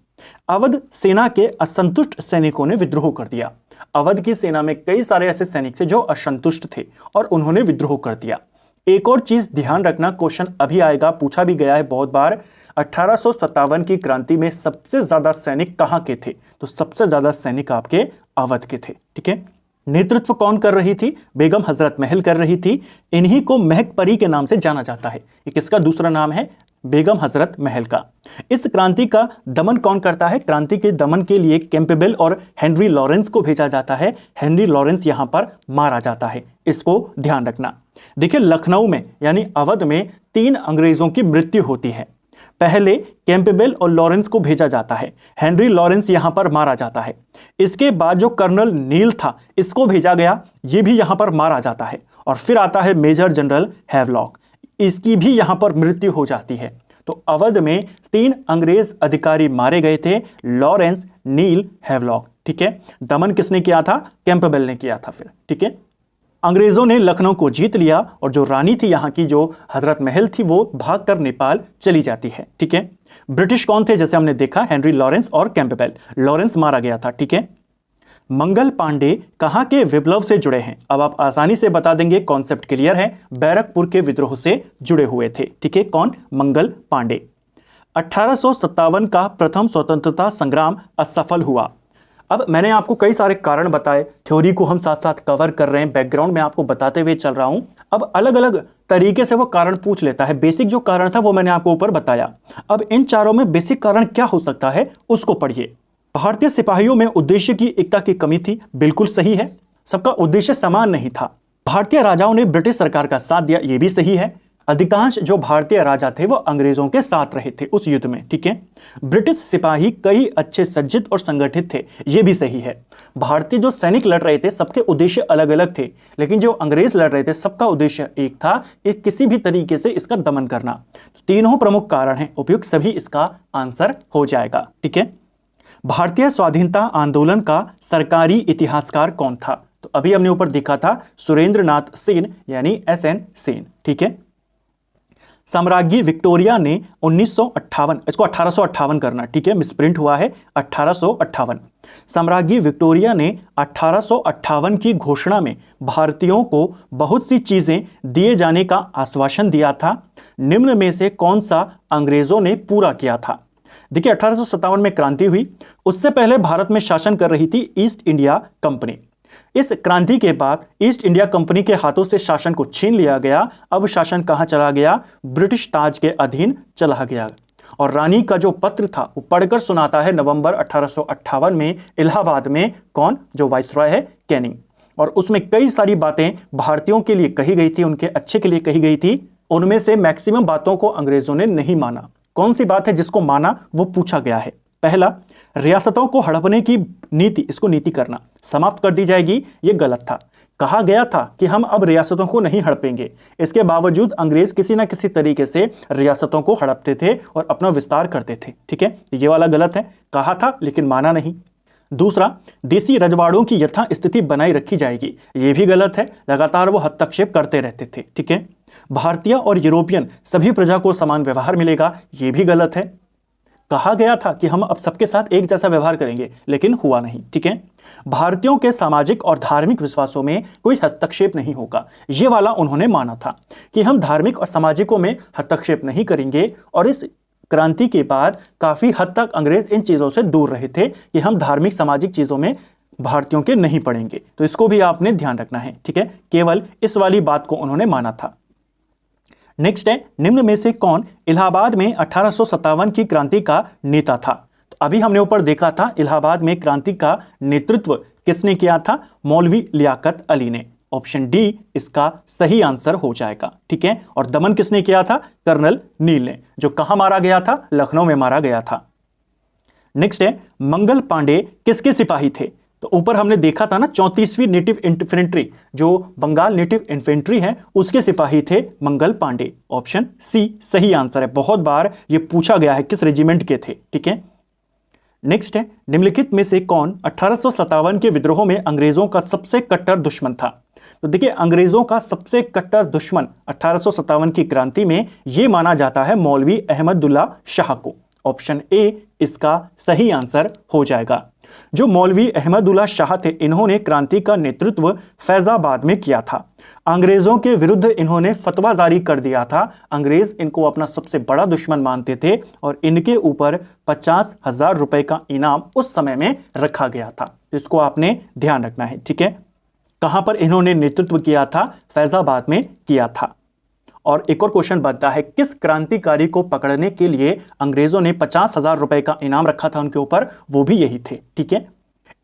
अवध सेना के असंतुष्ट सैनिकों ने विद्रोह कर दिया। अवध की सेना में कई सारे ऐसे सैनिक थे जो असंतुष्ट थे और उन्होंने विद्रोह कर दिया। एक और चीज ध्यान रखना, क्वेश्चन अभी आएगा, पूछा भी गया है बहुत बार, 1857 की क्रांति में सबसे ज्यादा सैनिक कहां के थे? तो सबसे ज्यादा सैनिक आपके अवध के थे, ठीक है। नेतृत्व कौन कर रही थी? बेगम हजरत महल कर रही थी। इन्हीं को महक परी के नाम से जाना जाता है। ये किसका दूसरा नाम है? बेगम हजरत महल का। इस क्रांति का दमन कौन करता है? क्रांति के दमन के लिए कैंपबेल और हेनरी लॉरेंस को भेजा जाता है। हेनरी लॉरेंस यहां पर मारा जाता है, इसको ध्यान रखना। देखिए, लखनऊ में यानी अवध में 3 अंग्रेजों की मृत्यु होती है। पहले कैंपबेल और लॉरेंस को भेजा जाता है, हेनरी लॉरेंस यहां पर मारा जाता है। इसके बाद जो कर्नल नील था, इसको भेजा गया, ये भी यहां पर मारा जाता है। और फिर आता है मेजर जनरल हैवलॉक, इसकी भी यहां पर मृत्यु हो जाती है। तो अवध में 3 अंग्रेज अधिकारी मारे गए थे, लॉरेंस, नील, हैवलॉक, ठीक है। दमन किसने किया था? कैंपबेल ने किया था फिर, ठीक है। अंग्रेजों ने लखनऊ को जीत लिया और जो रानी थी यहाँ की, जो हजरत महल थी, वो भागकर नेपाल चली जाती है, ठीक है। ब्रिटिश कौन थे? जैसे हमने देखा, हेनरी लॉरेंस और कैंपबेल। लॉरेंस मारा गया था, ठीक है। मंगल पांडे कहाँ के विप्लव से जुड़े हैं? अब आप आसानी से बता देंगे, कॉन्सेप्ट क्लियर है, बैरकपुर के विद्रोह से जुड़े हुए थे, ठीक है। कौन? मंगल पांडे। 1857 का प्रथम स्वतंत्रता संग्राम असफल हुआ। अब मैंने आपको कई सारे कारण बताए, थ्योरी को हम साथ साथ कवर कर रहे हैं, बैकग्राउंड में आपको बताते हुए चल रहा हूं। अब अलग अलग तरीके से वो कारण पूछ लेता है। बेसिक जो कारण था वो मैंने आपको ऊपर बताया। अब इन चारों में बेसिक कारण क्या हो सकता है, उसको पढ़िए। भारतीय सिपाहियों में उद्देश्य की एकता की कमी थी, बिल्कुल सही है। सबका उद्देश्य समान नहीं था। भारतीय राजाओं ने ब्रिटिश सरकार का साथ दिया, यह भी सही है। अधिकांश जो भारतीय राजा थे वो अंग्रेजों के साथ रहे थे उस युद्ध में, ठीक है। ब्रिटिश सिपाही कई अच्छे सज्जित और संगठित थे, यह भी सही है। भारतीय जो सैनिक लड़ रहे थे सबके उद्देश्य अलग अलग थे, लेकिन जो अंग्रेज लड़ रहे थे सबका उद्देश्य एक था, एक किसी भी तरीके से इसका दमन करना। तो तीनों प्रमुख कारण हैं, उपयुक्त सभी इसका आंसर हो जाएगा, ठीक है। भारतीय स्वाधीनता आंदोलन का सरकारी इतिहासकार कौन था? तो अभी हमने ऊपर देखा था, सुरेंद्र नाथ सेन यानी SN सेन, ठीक है। साम्राज्ञी विक्टोरिया ने 1958, इसको 1858 करना, ठीक है, मिसप्रिंट हुआ है 1858। साम्राज्ञी विक्टोरिया ने 1858 की घोषणा में भारतीयों को बहुत सी चीजें दिए जाने का आश्वासन दिया था। निम्न में से कौन सा अंग्रेजों ने पूरा किया था? देखिए, 1857 में क्रांति हुई, उससे पहले भारत में शासन कर रही थी ईस्ट इंडिया कंपनी। इस क्रांति के बाद ईस्ट इंडिया कंपनी के हाथों से शासन को छीन लिया गया। अब शासन कहां चला गया? ब्रिटिश ताज के अधीन चला गया। और रानी का जो पत्र था वो पढ़कर सुनाता है नवंबर 1858 में इलाहाबाद में, कौन, जो वाइसरॉय है, कैनिंग। और उसमें कई सारी बातें भारतीयों के लिए कही गई थी, उनके अच्छे के लिए कही गई थी। उनमें से मैक्सिमम बातों को अंग्रेजों ने नहीं माना। कौन सी बात है जिसको माना, वो पूछा गया है। पहला, रियासतों को हड़पने की नीति, इसको नीति करना, समाप्त कर दी जाएगी, ये गलत था। कहा गया था कि हम अब रियासतों को नहीं हड़पेंगे, इसके बावजूद अंग्रेज किसी ना किसी तरीके से रियासतों को हड़पते थे और अपना विस्तार करते थे। ठीक है, ये वाला गलत है, कहा था लेकिन माना नहीं। दूसरा, देसी रजवाड़ों की यथा स्थिति बनाई रखी जाएगी, ये भी गलत है, लगातार वो हस्तक्षेप करते रहते थे। ठीक है, भारतीय और यूरोपियन सभी प्रजा को समान व्यवहार मिलेगा, ये भी गलत है। कहा गया था कि हम अब सबके साथ एक जैसा व्यवहार करेंगे, लेकिन हुआ नहीं। ठीक है, भारतीयों के सामाजिक और धार्मिक विश्वासों में कोई हस्तक्षेप नहीं होगा, ये वाला उन्होंने माना था कि हम धार्मिक और सामाजिकों में हस्तक्षेप नहीं करेंगे। और इस क्रांति के बाद काफी हद तक अंग्रेज इन चीजों से दूर रहे थे कि हम धार्मिक सामाजिक चीजों में भारतीयों के नहीं पड़ेंगे, तो इसको भी आपने ध्यान रखना है। ठीक है, केवल इस वाली बात को उन्होंने माना था। नेक्स्ट है, निम्न में से कौन इलाहाबाद में 1857 की क्रांति का नेता था? तो अभी हमने ऊपर देखा था इलाहाबाद में क्रांति का नेतृत्व किसने किया था, मौलवी लियाकत अली ने। ऑप्शन डी इसका सही आंसर हो जाएगा। ठीक है, और दमन किसने किया था, कर्नल नील ने, जो कहां मारा गया था, लखनऊ में मारा गया था। नेक्स्ट है, मंगल पांडे किसके सिपाही थे? तो ऊपर हमने देखा था ना 34वीं नेटिव इन्फेंट्री, जो बंगाल नेटिव इन्फेंट्री है, उसके सिपाही थे मंगल पांडे। ऑप्शन सी सही आंसर है, बहुत बार ये पूछा गया है किस रेजिमेंट के थे। ठीक है, नेक्स्ट है, निम्नलिखित में से कौन 1857 के विद्रोह में अंग्रेजों का सबसे कट्टर दुश्मन था? तो देखिए, अंग्रेजों का सबसे कट्टर दुश्मन 1857 की क्रांति में यह माना जाता है मौलवी अहमदुल्ला शाह को। ऑप्शन ए इसका सही आंसर हो जाएगा। जो मौलवी अहमदुल्ला शाह थे, इन्होंने क्रांति का नेतृत्व फैजाबाद में किया था। अंग्रेजों के विरुद्ध इन्होंने फतवा जारी कर दिया था। अंग्रेज इनको अपना सबसे बड़ा दुश्मन मानते थे और इनके ऊपर 50,000 रुपए का इनाम उस समय में रखा गया था। इसको आपने ध्यान रखना है। ठीक है, कहां पर इन्होंने नेतृत्व किया था, फैजाबाद में किया था। और एक और क्वेश्चन बनता है, किस क्रांतिकारी को पकड़ने के लिए अंग्रेजों ने 50,000 रुपए का इनाम रखा था उनके ऊपर, वो भी यही थे। ठीक है,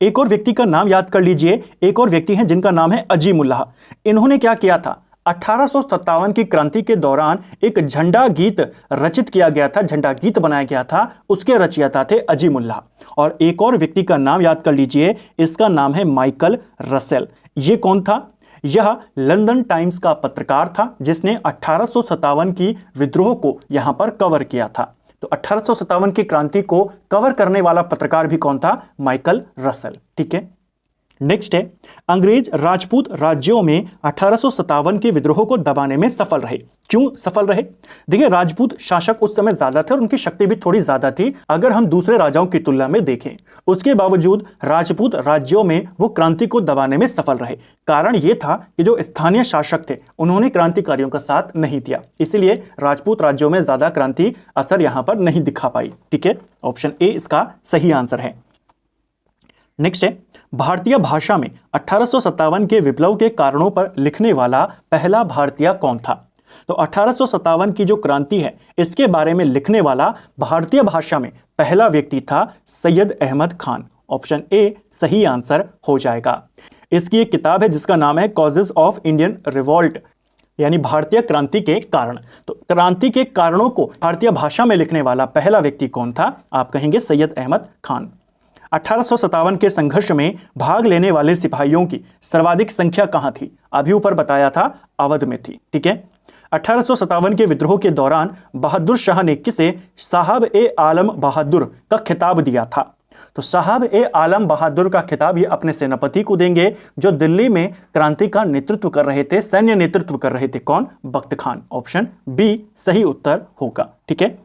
एक और व्यक्ति का नाम याद कर लीजिए। एक और व्यक्ति हैं जिनका नाम है अजीमुल्लाह। इन्होंने क्या किया था, 1857 की क्रांति के दौरान एक झंडा गीत रचित किया गया था, झंडा गीत बनाया गया था, उसके रचयिता थे अजीमुल्लाह। और एक और व्यक्ति का नाम याद कर लीजिए, इसका नाम है माइकल रसेल। ये कौन था? यह लंदन टाइम्स का पत्रकार था जिसने 1857 की विद्रोह को यहां पर कवर किया था। तो 1857 की क्रांति को कवर करने वाला पत्रकार भी कौन था? Michael Russell. ठीक है, नेक्स्ट है, अंग्रेज राजपूत राज्यों में 1857 के विद्रोह को दबाने में सफल रहे। क्यों सफल रहे? देखिए, राजपूत शासक उस समय ज्यादा थे और उनकी शक्ति भी थोड़ी ज्यादा थी अगर हम दूसरे राजाओं की तुलना में देखें। उसके बावजूद राजपूत राज्यों में वो क्रांति को दबाने में सफल रहे। कारण ये था कि जो स्थानीय शासक थे उन्होंने क्रांतिकारियों का साथ नहीं दिया, इसलिए राजपूत राज्यों में ज्यादा क्रांति असर यहां पर नहीं दिखा पाई। ठीक है, ऑप्शन ए इसका सही आंसर है। नेक्स्ट है, भारतीय भाषा में 1857 के विप्लव के कारणों पर लिखने वाला पहला भारतीय कौन था? तो 1857 की जो क्रांति है इसके बारे में लिखने वाला भारतीय भाषा में पहला व्यक्ति था सैयद अहमद खान। ऑप्शन ए सही आंसर हो जाएगा। इसकी एक किताब है जिसका नाम है कॉजेज ऑफ इंडियन रिवॉल्ट, यानी भारतीय क्रांति के कारण। तो क्रांति के कारणों को भारतीय भाषा में लिखने वाला पहला व्यक्ति कौन था? आप कहेंगे सैयद अहमद खान। 1857 के संघर्ष में भाग लेने वाले सिपाहियों की सर्वाधिक संख्या कहां थी? अभी ऊपर बताया था अवध में थी। ठीक है, 1857 के विद्रोह के दौरान बहादुर शाह ने किसे साहब ए आलम बहादुर का खिताब दिया था? तो साहब ए आलम बहादुर का खिताब ये अपने सेनापति को देंगे जो दिल्ली में क्रांति का नेतृत्व कर रहे थे, सैन्य नेतृत्व कर रहे थे। कौन? बख्त खान। ऑप्शन बी सही उत्तर होगा। ठीक है,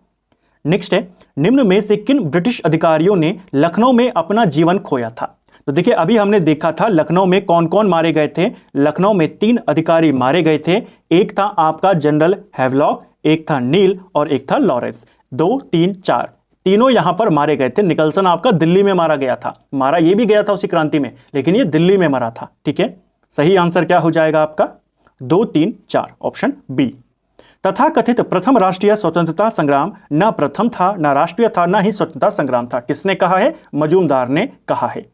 नेक्स्ट है, निम्न में से किन ब्रिटिश अधिकारियों ने लखनऊ में अपना जीवन खोया था? तो देखिए, अभी हमने देखा था लखनऊ में कौन कौन मारे गए थे। लखनऊ में 3 अधिकारी मारे गए थे। एक था आपका जनरल हैवलॉक, एक था नील और एक था लॉरेंस। 2, 3, 4 तीनों यहां पर मारे गए थे। निकलसन आपका दिल्ली में मारा गया था, मारा ये भी गया था उसी क्रांति में, लेकिन ये दिल्ली में मरा था। ठीक है, सही आंसर क्या हो जाएगा आपका? 2, 3, 4 ऑप्शन बी। तथाकथित प्रथम राष्ट्रीय स्वतंत्रता संग्राम न प्रथम था, न राष्ट्रीय था, न ही स्वतंत्रता संग्राम था। किसने कहा है? मजूमदार ने कहा है।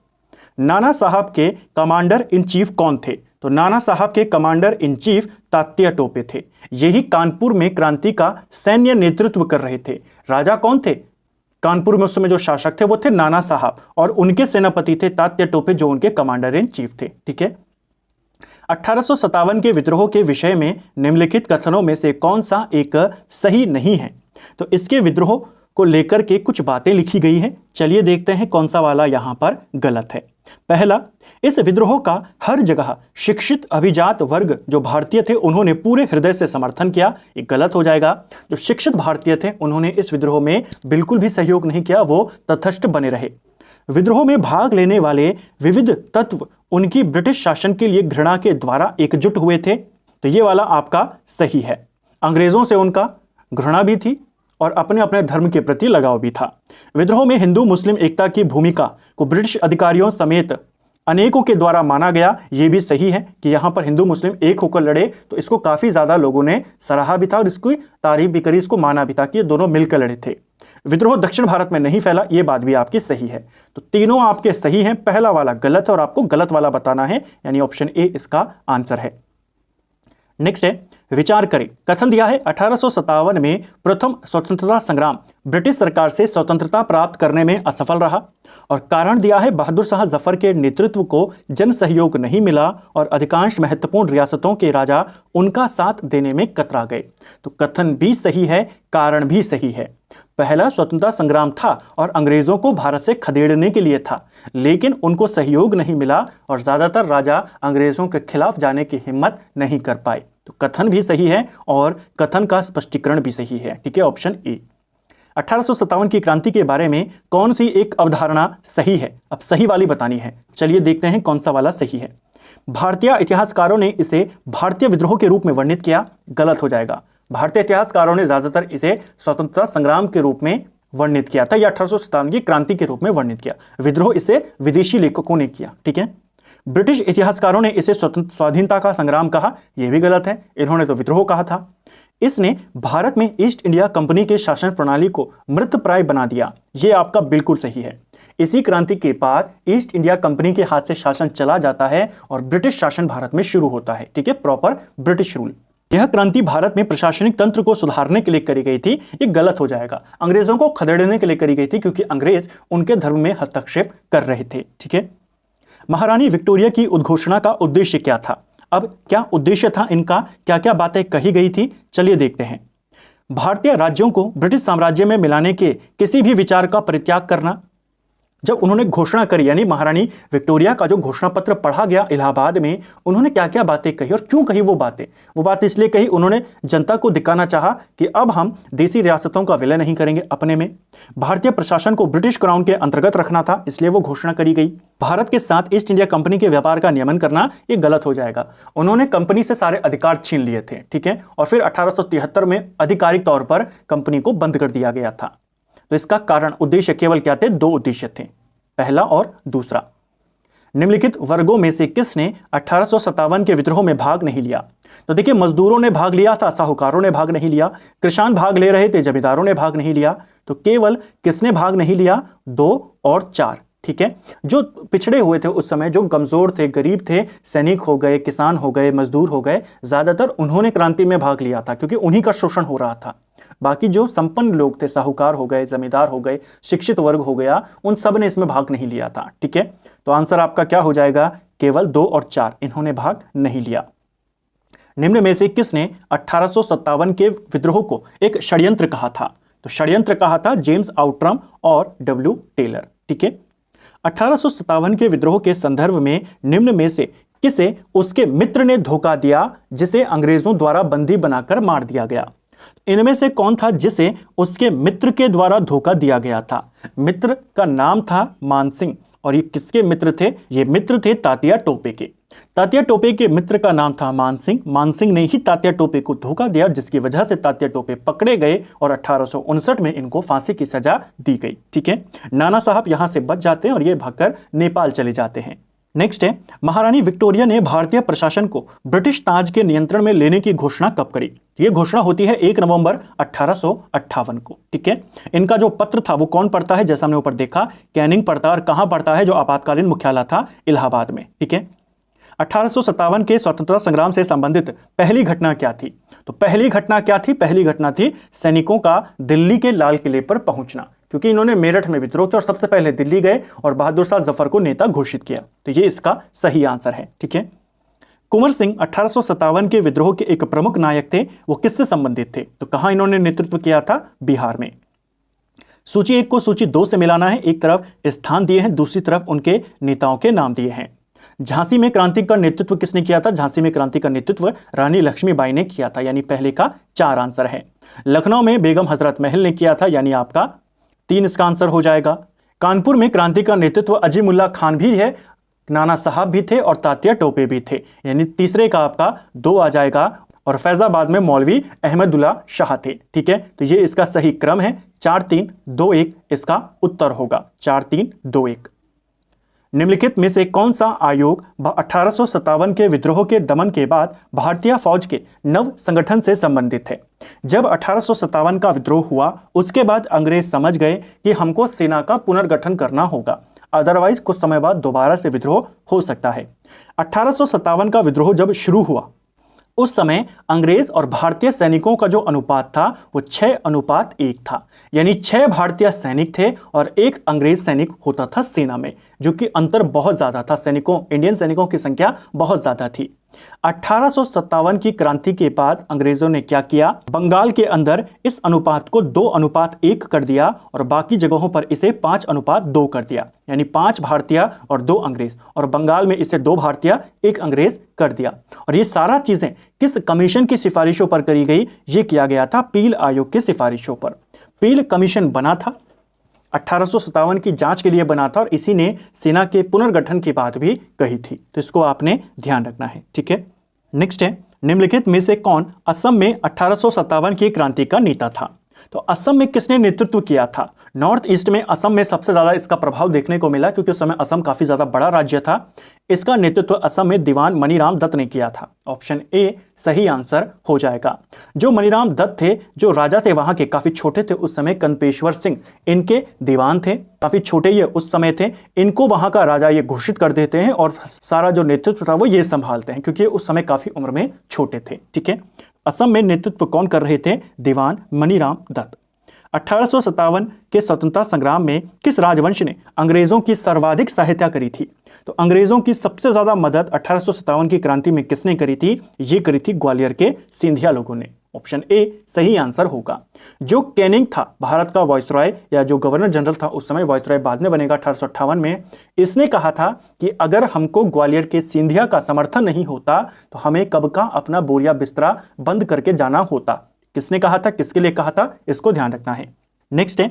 नाना साहब के कमांडर इन चीफ कौन थे? तो नाना साहब के commander in chief Tatya Tope थे। यही कानपुर में क्रांति का सैन्य नेतृत्व कर रहे थे। राजा कौन थे? कानपुर में उस समय जो शासक थे वो थे नाना साहब, और उनके सेनापति थे तात्या टोपे, जो उनके कमांडर इन चीफ थे। ठीक है। 1857 के विद्रोह के विषय में निम्नलिखित कथनों में से कौन सा एक सही नहीं है? तो इसके विद्रोह को लेकर के कुछ बातें लिखी गई हैं। चलिए देखते हैं कौन सा वाला यहां पर गलत है। पहला, इस विद्रोह का हर जगह शिक्षित अभिजात वर्ग जो भारतीय थे उन्होंने पूरे हृदय से समर्थन किया। ये गलत हो जाएगा। जो शिक्षित भारतीय थे उन्होंने इस विद्रोह में बिल्कुल भी सहयोग नहीं किया, वो तटस्थ बने रहे। विद्रोह में भाग लेने वाले विविध तत्व उनकी ब्रिटिश शासन के लिए घृणा के द्वारा एकजुट हुए थे। तो ये वाला आपका सही है। अंग्रेजों से उनका घृणा भी थी और अपने अपने धर्म के प्रति लगाव भी था। विद्रोह में हिंदू मुस्लिम एकता की भूमिका को ब्रिटिश अधिकारियों समेत अनेकों के द्वारा माना गया। यह भी सही है कि यहां पर हिंदू मुस्लिम एक होकर लड़े, तो इसको काफी ज्यादा लोगों ने सराहा भी था और इसकी तारीफ भी करी, इसको माना भी था कि ये दोनों मिलकर लड़े थे। विद्रोह दक्षिण भारत में नहीं फैला, ये बात भी आपकी सही है। तो तीनों आपके सही हैं, पहला वाला गलत है और आपको गलत वाला बताना है, यानी ऑप्शन ए इसका आंसर है। नेक्स्ट है, विचार करें। कथन दिया है 1857 में प्रथम स्वतंत्रता संग्राम ब्रिटिश सरकार से स्वतंत्रता प्राप्त करने में असफल रहा, और कारण दिया है बहादुर शाह जफर के नेतृत्व को जन सहयोग नहीं मिला और अधिकांश महत्वपूर्ण रियासतों के राजा उनका साथ देने में कतरा गए। तो कथन भी सही है, कारण भी सही है। पहला स्वतंत्रता संग्राम था और अंग्रेजों को भारत से खदेड़ने के लिए था, लेकिन उनको सहयोग नहीं मिला और ज्यादातर राजा अंग्रेजों के खिलाफ जाने की हिम्मत नहीं कर पाए। तो कथन भी सही है और कथन का स्पष्टीकरण भी सही है। ठीक है, ऑप्शन ए। 1857 की क्रांति के बारे में कौन सी एक अवधारणा सही है? अब सही वाली बतानी है। चलिए देखते हैं कौन सा वाला सही है। भारतीय इतिहासकारों ने इसे भारतीय विद्रोह के रूप में वर्णित किया, गलत हो जाएगा। भारतीय इतिहासकारों ने ज्यादातर इसे स्वतंत्रता संग्राम के रूप में वर्णित किया था या 1857 की क्रांति के रूप में वर्णित किया। विद्रोह इसे विदेशी लेखकों ने किया। ठीक है। ब्रिटिश इतिहासकारों ने इसे स्वाधीनता का संग्राम कहा, यह भी गलत है। इन्होंने तो विद्रोह कहा था। इसने भारत में ईस्ट इंडिया कंपनी के शासन प्रणाली को मृतप्राय बना दिया, यह आपका बिल्कुल सही है। इसी क्रांति के बाद ईस्ट इंडिया कंपनी के हाथ से शासन चला जाता है और ब्रिटिश शासन भारत में शुरू होता है। ठीक है, प्रॉपर ब्रिटिश रूल। यह क्रांति भारत में प्रशासनिक तंत्र को सुधारने के लिए करी गई थी, ये गलत हो जाएगा। अंग्रेजों को खदेड़ने के लिए करी गई थी क्योंकि अंग्रेज उनके धर्म में हस्तक्षेप कर रहे थे। ठीक है। महारानी विक्टोरिया की उद्घोषणा का उद्देश्य क्या था? अब क्या उद्देश्य था इनका, क्या क्या बातें कही गई थी, चलिए देखते हैं। भारतीय राज्यों को ब्रिटिश साम्राज्य में मिलाने के किसी भी विचार का परित्याग करना। जब उन्होंने घोषणा करी, यानी महारानी विक्टोरिया का जो घोषणा पत्र पढ़ा गया इलाहाबाद में, उन्होंने क्या क्या बातें कही और क्यों कही वो बात इसलिए कही, उन्होंने जनता को दिखाना चाहा कि अब हम देसी रियासतों का विलय नहीं करेंगे अपने में। भारतीय प्रशासन को ब्रिटिश क्राउन के अंतर्गत रखना था, इसलिए वो घोषणा करी गई। भारत के साथ ईस्ट इंडिया कंपनी के व्यापार का नियमन करना, ये गलत हो जाएगा। उन्होंने कंपनी से सारे अधिकार छीन लिए थे। ठीक है, और फिर 1873 में आधिकारिक तौर पर कंपनी को बंद कर दिया गया था। तो इसका कारण, उद्देश्य केवल क्या थे? दो उद्देश्य थे, पहला और दूसरा। निम्नलिखित वर्गों में से किसने 1857 के विद्रोह में भाग नहीं लिया? तो देखिए, मजदूरों ने भाग लिया था, साहूकारों ने भाग नहीं लिया, किसान भाग ले रहे थे, जमींदारों ने भाग नहीं लिया। तो केवल किसने भाग नहीं लिया? 2 और 4। ठीक है, जो पिछड़े हुए थे उस समय, जो कमजोर थे, गरीब थे, सैनिक हो गए, किसान हो गए, मजदूर हो गए, ज्यादातर उन्होंने क्रांति में भाग लिया था क्योंकि उन्हीं का शोषण हो रहा था। बाकी जो संपन्न लोग थे, साहूकार हो गए, जमींदार हो गए, शिक्षित वर्ग हो गया, उन सब ने इसमें भाग नहीं लिया था। ठीक है, तो आंसर आपका क्या हो जाएगा? केवल 2 और 4, इन्होंने भाग नहीं लिया। निम्न में से किसने 1857 के विद्रोह को एक षड्यंत्र कहा था? तो षड्यंत्र कहा था जेम्स आउट्रम और डब्ल्यू टेलर। ठीक है, 1857 के विद्रोह के संदर्भ में निम्न में से किसे उसके मित्र ने धोखा दिया जिसे अंग्रेजों द्वारा बंदी बनाकर मार दिया गया? इनमें से कौन था जिसे उसके मित्र के द्वारा धोखा दिया गया था? मित्र का नाम था मानसिंह, और ये किसके मित्र थे? ये मित्र थे तात्या टोपे के। तात्या टोपे के मित्र का नाम था मानसिंह। मानसिंह ने ही तात्या टोपे को धोखा दिया, जिसकी वजह से तात्या टोपे पकड़े गए और 1859 में इनको फांसी की सजा दी गई। ठीक है, नाना साहब यहां से बच जाते हैं और ये भागकर नेपाल चले जाते हैं। नेक्स्ट है, महारानी विक्टोरिया ने भारतीय प्रशासन को ब्रिटिश ताज के नियंत्रण में लेने की घोषणा कब करी? यह घोषणा होती है 1 नवंबर 1858 को। ठीक है, इनका जो पत्र था वो कौन पढ़ता है? जैसा हमने ऊपर देखा, कैनिंग पढ़ता है। और कहां पढ़ता है? जो आपातकालीन मुख्यालय था इलाहाबाद में। ठीक है, 1857 के स्वतंत्रता संग्राम से संबंधित पहली घटना क्या थी? तो पहली घटना क्या थी? पहली घटना थी सैनिकों का दिल्ली के लाल किले पर पहुंचना, क्योंकि इन्होंने मेरठ में विद्रोह किया और सबसे पहले दिल्ली गए और बहादुर शाह जफर को नेता घोषित किया। तो ये इसका सही आंसर है। ठीक है, कुंवर सिंह 1857 के विद्रोह के एक प्रमुख नायक थे। वो किससे संबंधित थे? तो कहां इन्होंने नेतृत्व किया था? बिहार में। सूची 1 को सूची 2 से मिलाना है। एक तरफ स्थान दिए हैं, दूसरी तरफ उनके नेताओं के नाम दिए हैं। झांसी में क्रांति का नेतृत्व किसने किया था? झांसी में क्रांति का नेतृत्व रानी लक्ष्मीबाई ने किया था, यानी पहले का 4 आंसर है। लखनऊ में बेगम हजरत महल ने किया था, यानी आपका 3 इसका आंसर हो जाएगा। कानपुर में क्रांति का नेतृत्व अजीमुल्ला खान भी है, नाना साहब भी थे और तात्या टोपे भी थे, यानी तीसरे का आपका 2 आ जाएगा। और फैजाबाद में मौलवी अहमदुल्ला शाह थे। ठीक है, तो ये इसका सही क्रम है। 4 3 2 1 इसका उत्तर होगा। 4 3 2 1। निम्नलिखित में से कौन सा आयोग 1857 के विद्रोह के दमन के बाद भारतीय फौज के नव संगठन से संबंधित है? जब 1857 का विद्रोह हुआ उसके बाद अंग्रेज समझ गए कि हमको सेना का पुनर्गठन करना होगा, अदरवाइज कुछ समय बाद दोबारा से विद्रोह हो सकता है। 1857 का विद्रोह जब शुरू हुआ उस समय अंग्रेज और भारतीय सैनिकों का जो अनुपात था वो 6:1 था, यानी 6 भारतीय सैनिक थे और 1 अंग्रेज सैनिक होता था सेना में, जो कि अंतर बहुत ज्यादा था। सैनिकों, इंडियन सैनिकों की संख्या बहुत ज्यादा थी। 1857 की क्रांति के बाद अंग्रेजों ने क्या किया? बंगाल के अंदर इस अनुपात को 2:1 कर दिया और बाकी जगहों पर इसे 5:2 कर दिया, यानी 5 भारतीय और 2 अंग्रेज, और बंगाल में इसे 2 भारतीय 1 अंग्रेज कर दिया। और ये सारा चीजें किस कमीशन की सिफारिशों पर करी गई? ये किया गया था पील आयोग की सिफारिशों पर। पील कमीशन बना था, 1857 की जांच के लिए बना था और इसी ने सेना के पुनर्गठन की बात भी कही थी। तो इसको आपने ध्यान रखना है। ठीक है, नेक्स्ट है, निम्नलिखित में से कौन असम में 1857 की क्रांति का नेता था? तो असम में किसने नेतृत्व किया था? नॉर्थ ईस्ट में असम में सबसे ज्यादा इसका प्रभाव देखने को मिला, क्योंकि उस समय असम काफी ज्यादा बड़ा राज्य था। इसका नेतृत्व असम में दीवान मनीराम दत्त ने किया था। ऑप्शन ए सही आंसर हो जाएगा। जो मनीराम दत्त थे, जो राजा थे वहां के, काफी छोटे थे उस समय, कनपेश्वर सिंह इनके दीवान थे, काफी छोटे ये उस समय थे। इनको वहां का राजा ये घोषित कर देते हैं और सारा जो नेतृत्व था वो ये संभालते हैं, क्योंकि उस समय काफी उम्र में छोटे थे। ठीक है, असम में नेतृत्व कौन कर रहे थे? दीवान मनीराम दत्त। 1857 के स्वतंत्रता संग्राम में किस राजवंश ने अंग्रेजों की सर्वाधिक सहायता करी थी? तो अंग्रेजों की सबसे ज्यादा मदद 1857 की क्रांति में किसने करी थी? ये करी थी ग्वालियर के सिंधिया लोगों ने। ऑप्शन ए सही आंसर होगा। जो कैनिंग था भारत का वायसरॉय या जो गवर्नर जनरल था उस समय, वायसरॉय बाद में बनेगा 1858 में, इसने कहा था कि अगर हमको ग्वालियर के सिंधिया का समर्थन नहीं होता तो हमें कब का अपना बोरिया बिस्तरा बंद करके जाना होता। किसने कहा था, किसके लिए कहा था, इसको ध्यान रखना है। नेक्स्ट है,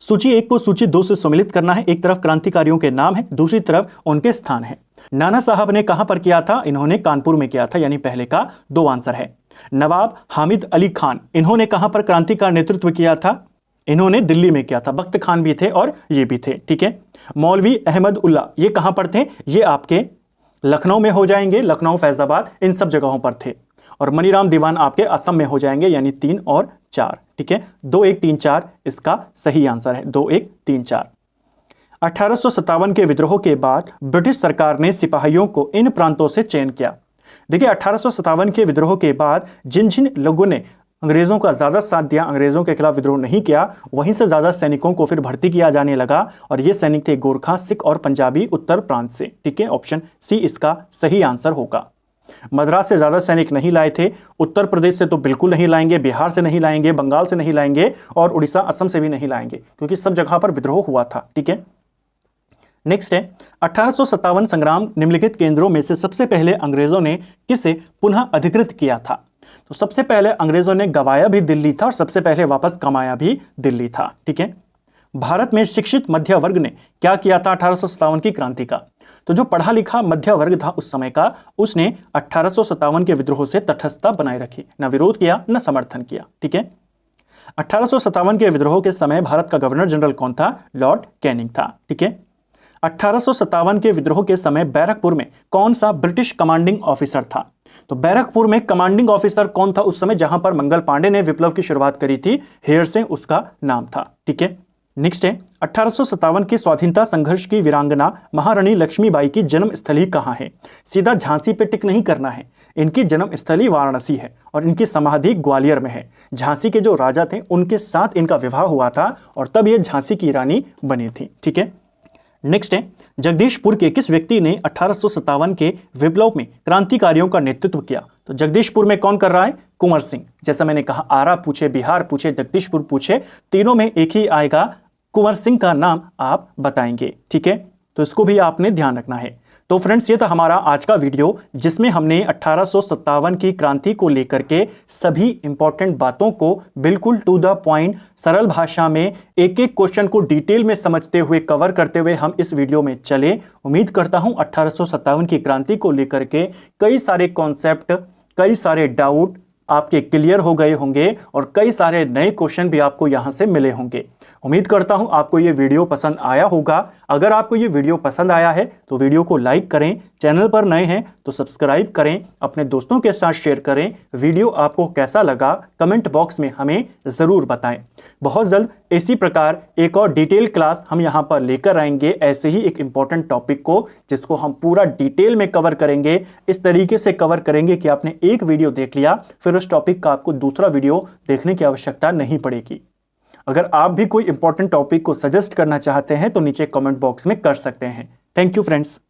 सूची 1 को सूची 2 से सम्मिलित करना है। एक तरफ क्रांतिकारियों के नाम है, दूसरी तरफ उनके स्थान है। नाना साहब ने कहां पर किया था? इन्होंने कानपुर में किया था, यानी पहले का 2 आंसर है। नवाब हामिद अली खान, इन्होंने कहां पर क्रांति का नेतृत्व किया था? इन्होंने दिल्ली में किया था। बख्त खान भी थे और ये भी थे। ठीक है, मौलवी अहमद उल्ला, ये कहां पर थे? ये आपके लखनऊ में हो जाएंगे, लखनऊ, फैजाबाद, इन सब जगहों पर थे। और मनीराम दीवान आपके असम में हो जाएंगे, यानी 3 और 4। ठीक है, 2 1 3 4 इसका सही आंसर है। 2 1 3 4। 1857 के विद्रोह के बाद ब्रिटिश सरकार ने सिपाहियों को इन प्रांतों से चयन किया। देखिए, 1857 के विद्रोह के बाद जिन जिन लोगों ने अंग्रेजों का ज्यादा साथ दिया, अंग्रेजों के खिलाफ विद्रोह नहीं किया, वहीं से ज्यादा सैनिकों को फिर भर्ती किया जाने लगा। और ये सैनिक थे गोरखा, सिख और पंजाबी उत्तर प्रांत से। ठीक है, ऑप्शन सी इसका सही आंसर होगा। मद्रास से ज्यादा सैनिक नहीं लाए थे, उत्तर प्रदेश से तो बिल्कुल नहीं लाएंगे, बिहार से नहीं लाएंगे, बंगाल से नहीं लाएंगे और उड़ीसा, असम से भी नहीं लाएंगे, क्योंकि सब जगह पर विद्रोह हुआ था। ठीक है, नेक्स्ट है, 1857 संग्राम निम्नलिखित केंद्रों में से सबसे पहले अंग्रेजों ने किसे पुनः अधिकृत किया था? तो सबसे पहले अंग्रेजों ने गवाया भी दिल्ली था और सबसे पहले वापस कमाया भी दिल्ली था। ठीक है, भारत में शिक्षित मध्य वर्ग ने क्या किया था 1857 की क्रांति का? तो जो पढ़ा लिखा मध्य वर्ग था उस समय का, उसने 1857 के विद्रोह से तटस्थता बनाए रखी, न विरोध किया न समर्थन किया। ठीक है, 1857 के विद्रोह के समय भारत का गवर्नर जनरल कौन था? लॉर्ड कैनिंग था। ठीक है, 1857 के विद्रोह के समय बैरकपुर में कौन सा ब्रिटिश कमांडिंग ऑफिसर था? तो बैरकपुर में कमांडिंग ऑफिसर कौन था उस समय जहां पर मंगल पांडे ने विप्लव की शुरुआत करी थी? हेयर से उसका नाम था। ठीक है, नेक्स्ट है 1857 के स्वाधीनता संघर्ष की वीरांगना महारानी लक्ष्मीबाई की जन्म स्थली कहां है? सीधा झांसी पे टिक नहीं करना है, इनकी जन्म स्थली वाराणसी है और इनकी समाधि ग्वालियर में है। झांसी के जो राजा थे उनके साथ इनका विवाह हुआ था और तब ये झांसी की रानी बनी थी। ठीक है, नेक्स्ट है जगदीशपुर के किस व्यक्ति ने 1857 के विप्लव में क्रांतिकारियों का नेतृत्व किया? तो जगदीशपुर में कौन कर रहा है? कुंवर सिंह। जैसा मैंने कहा, आरा पूछे, बिहार पूछे, जगदीशपुर पूछे, तीनों में एक ही आएगा, कुंवर सिंह का नाम आप बताएंगे। ठीक है, तो इसको भी आपने ध्यान रखना है। तो फ्रेंड्स, ये था हमारा आज का वीडियो जिसमें हमने 1857 की क्रांति को लेकर के सभी इंपॉर्टेंट बातों को बिल्कुल टू द पॉइंट सरल भाषा में एक एक क्वेश्चन को डिटेल में समझते हुए कवर करते हुए हम इस वीडियो में चले। उम्मीद करता हूं 1857 की क्रांति को लेकर के कई सारे कॉन्सेप्ट, कई सारे डाउट आपके क्लियर हो गए होंगे और कई सारे नए क्वेश्चन भी आपको यहां से मिले होंगे। उम्मीद करता हूं आपको ये वीडियो पसंद आया होगा। अगर आपको ये वीडियो पसंद आया है तो वीडियो को लाइक करें, चैनल पर नए हैं तो सब्सक्राइब करें, अपने दोस्तों के साथ शेयर करें। वीडियो आपको कैसा लगा कमेंट बॉक्स में हमें ज़रूर बताएं। बहुत जल्द इसी प्रकार एक और डिटेल क्लास हम यहाँ पर लेकर आएंगे, ऐसे ही एक इंपॉर्टेंट टॉपिक को जिसको हम पूरा डिटेल में कवर करेंगे। इस तरीके से कवर करेंगे कि आपने एक वीडियो देख लिया, फिर उस टॉपिक का आपको दूसरा वीडियो देखने की आवश्यकता नहीं पड़ेगी। अगर आप भी कोई इंपॉर्टेंट टॉपिक को सजेस्ट करना चाहते हैं तो नीचे कमेंट बॉक्स में कर सकते हैं। Thank you friends.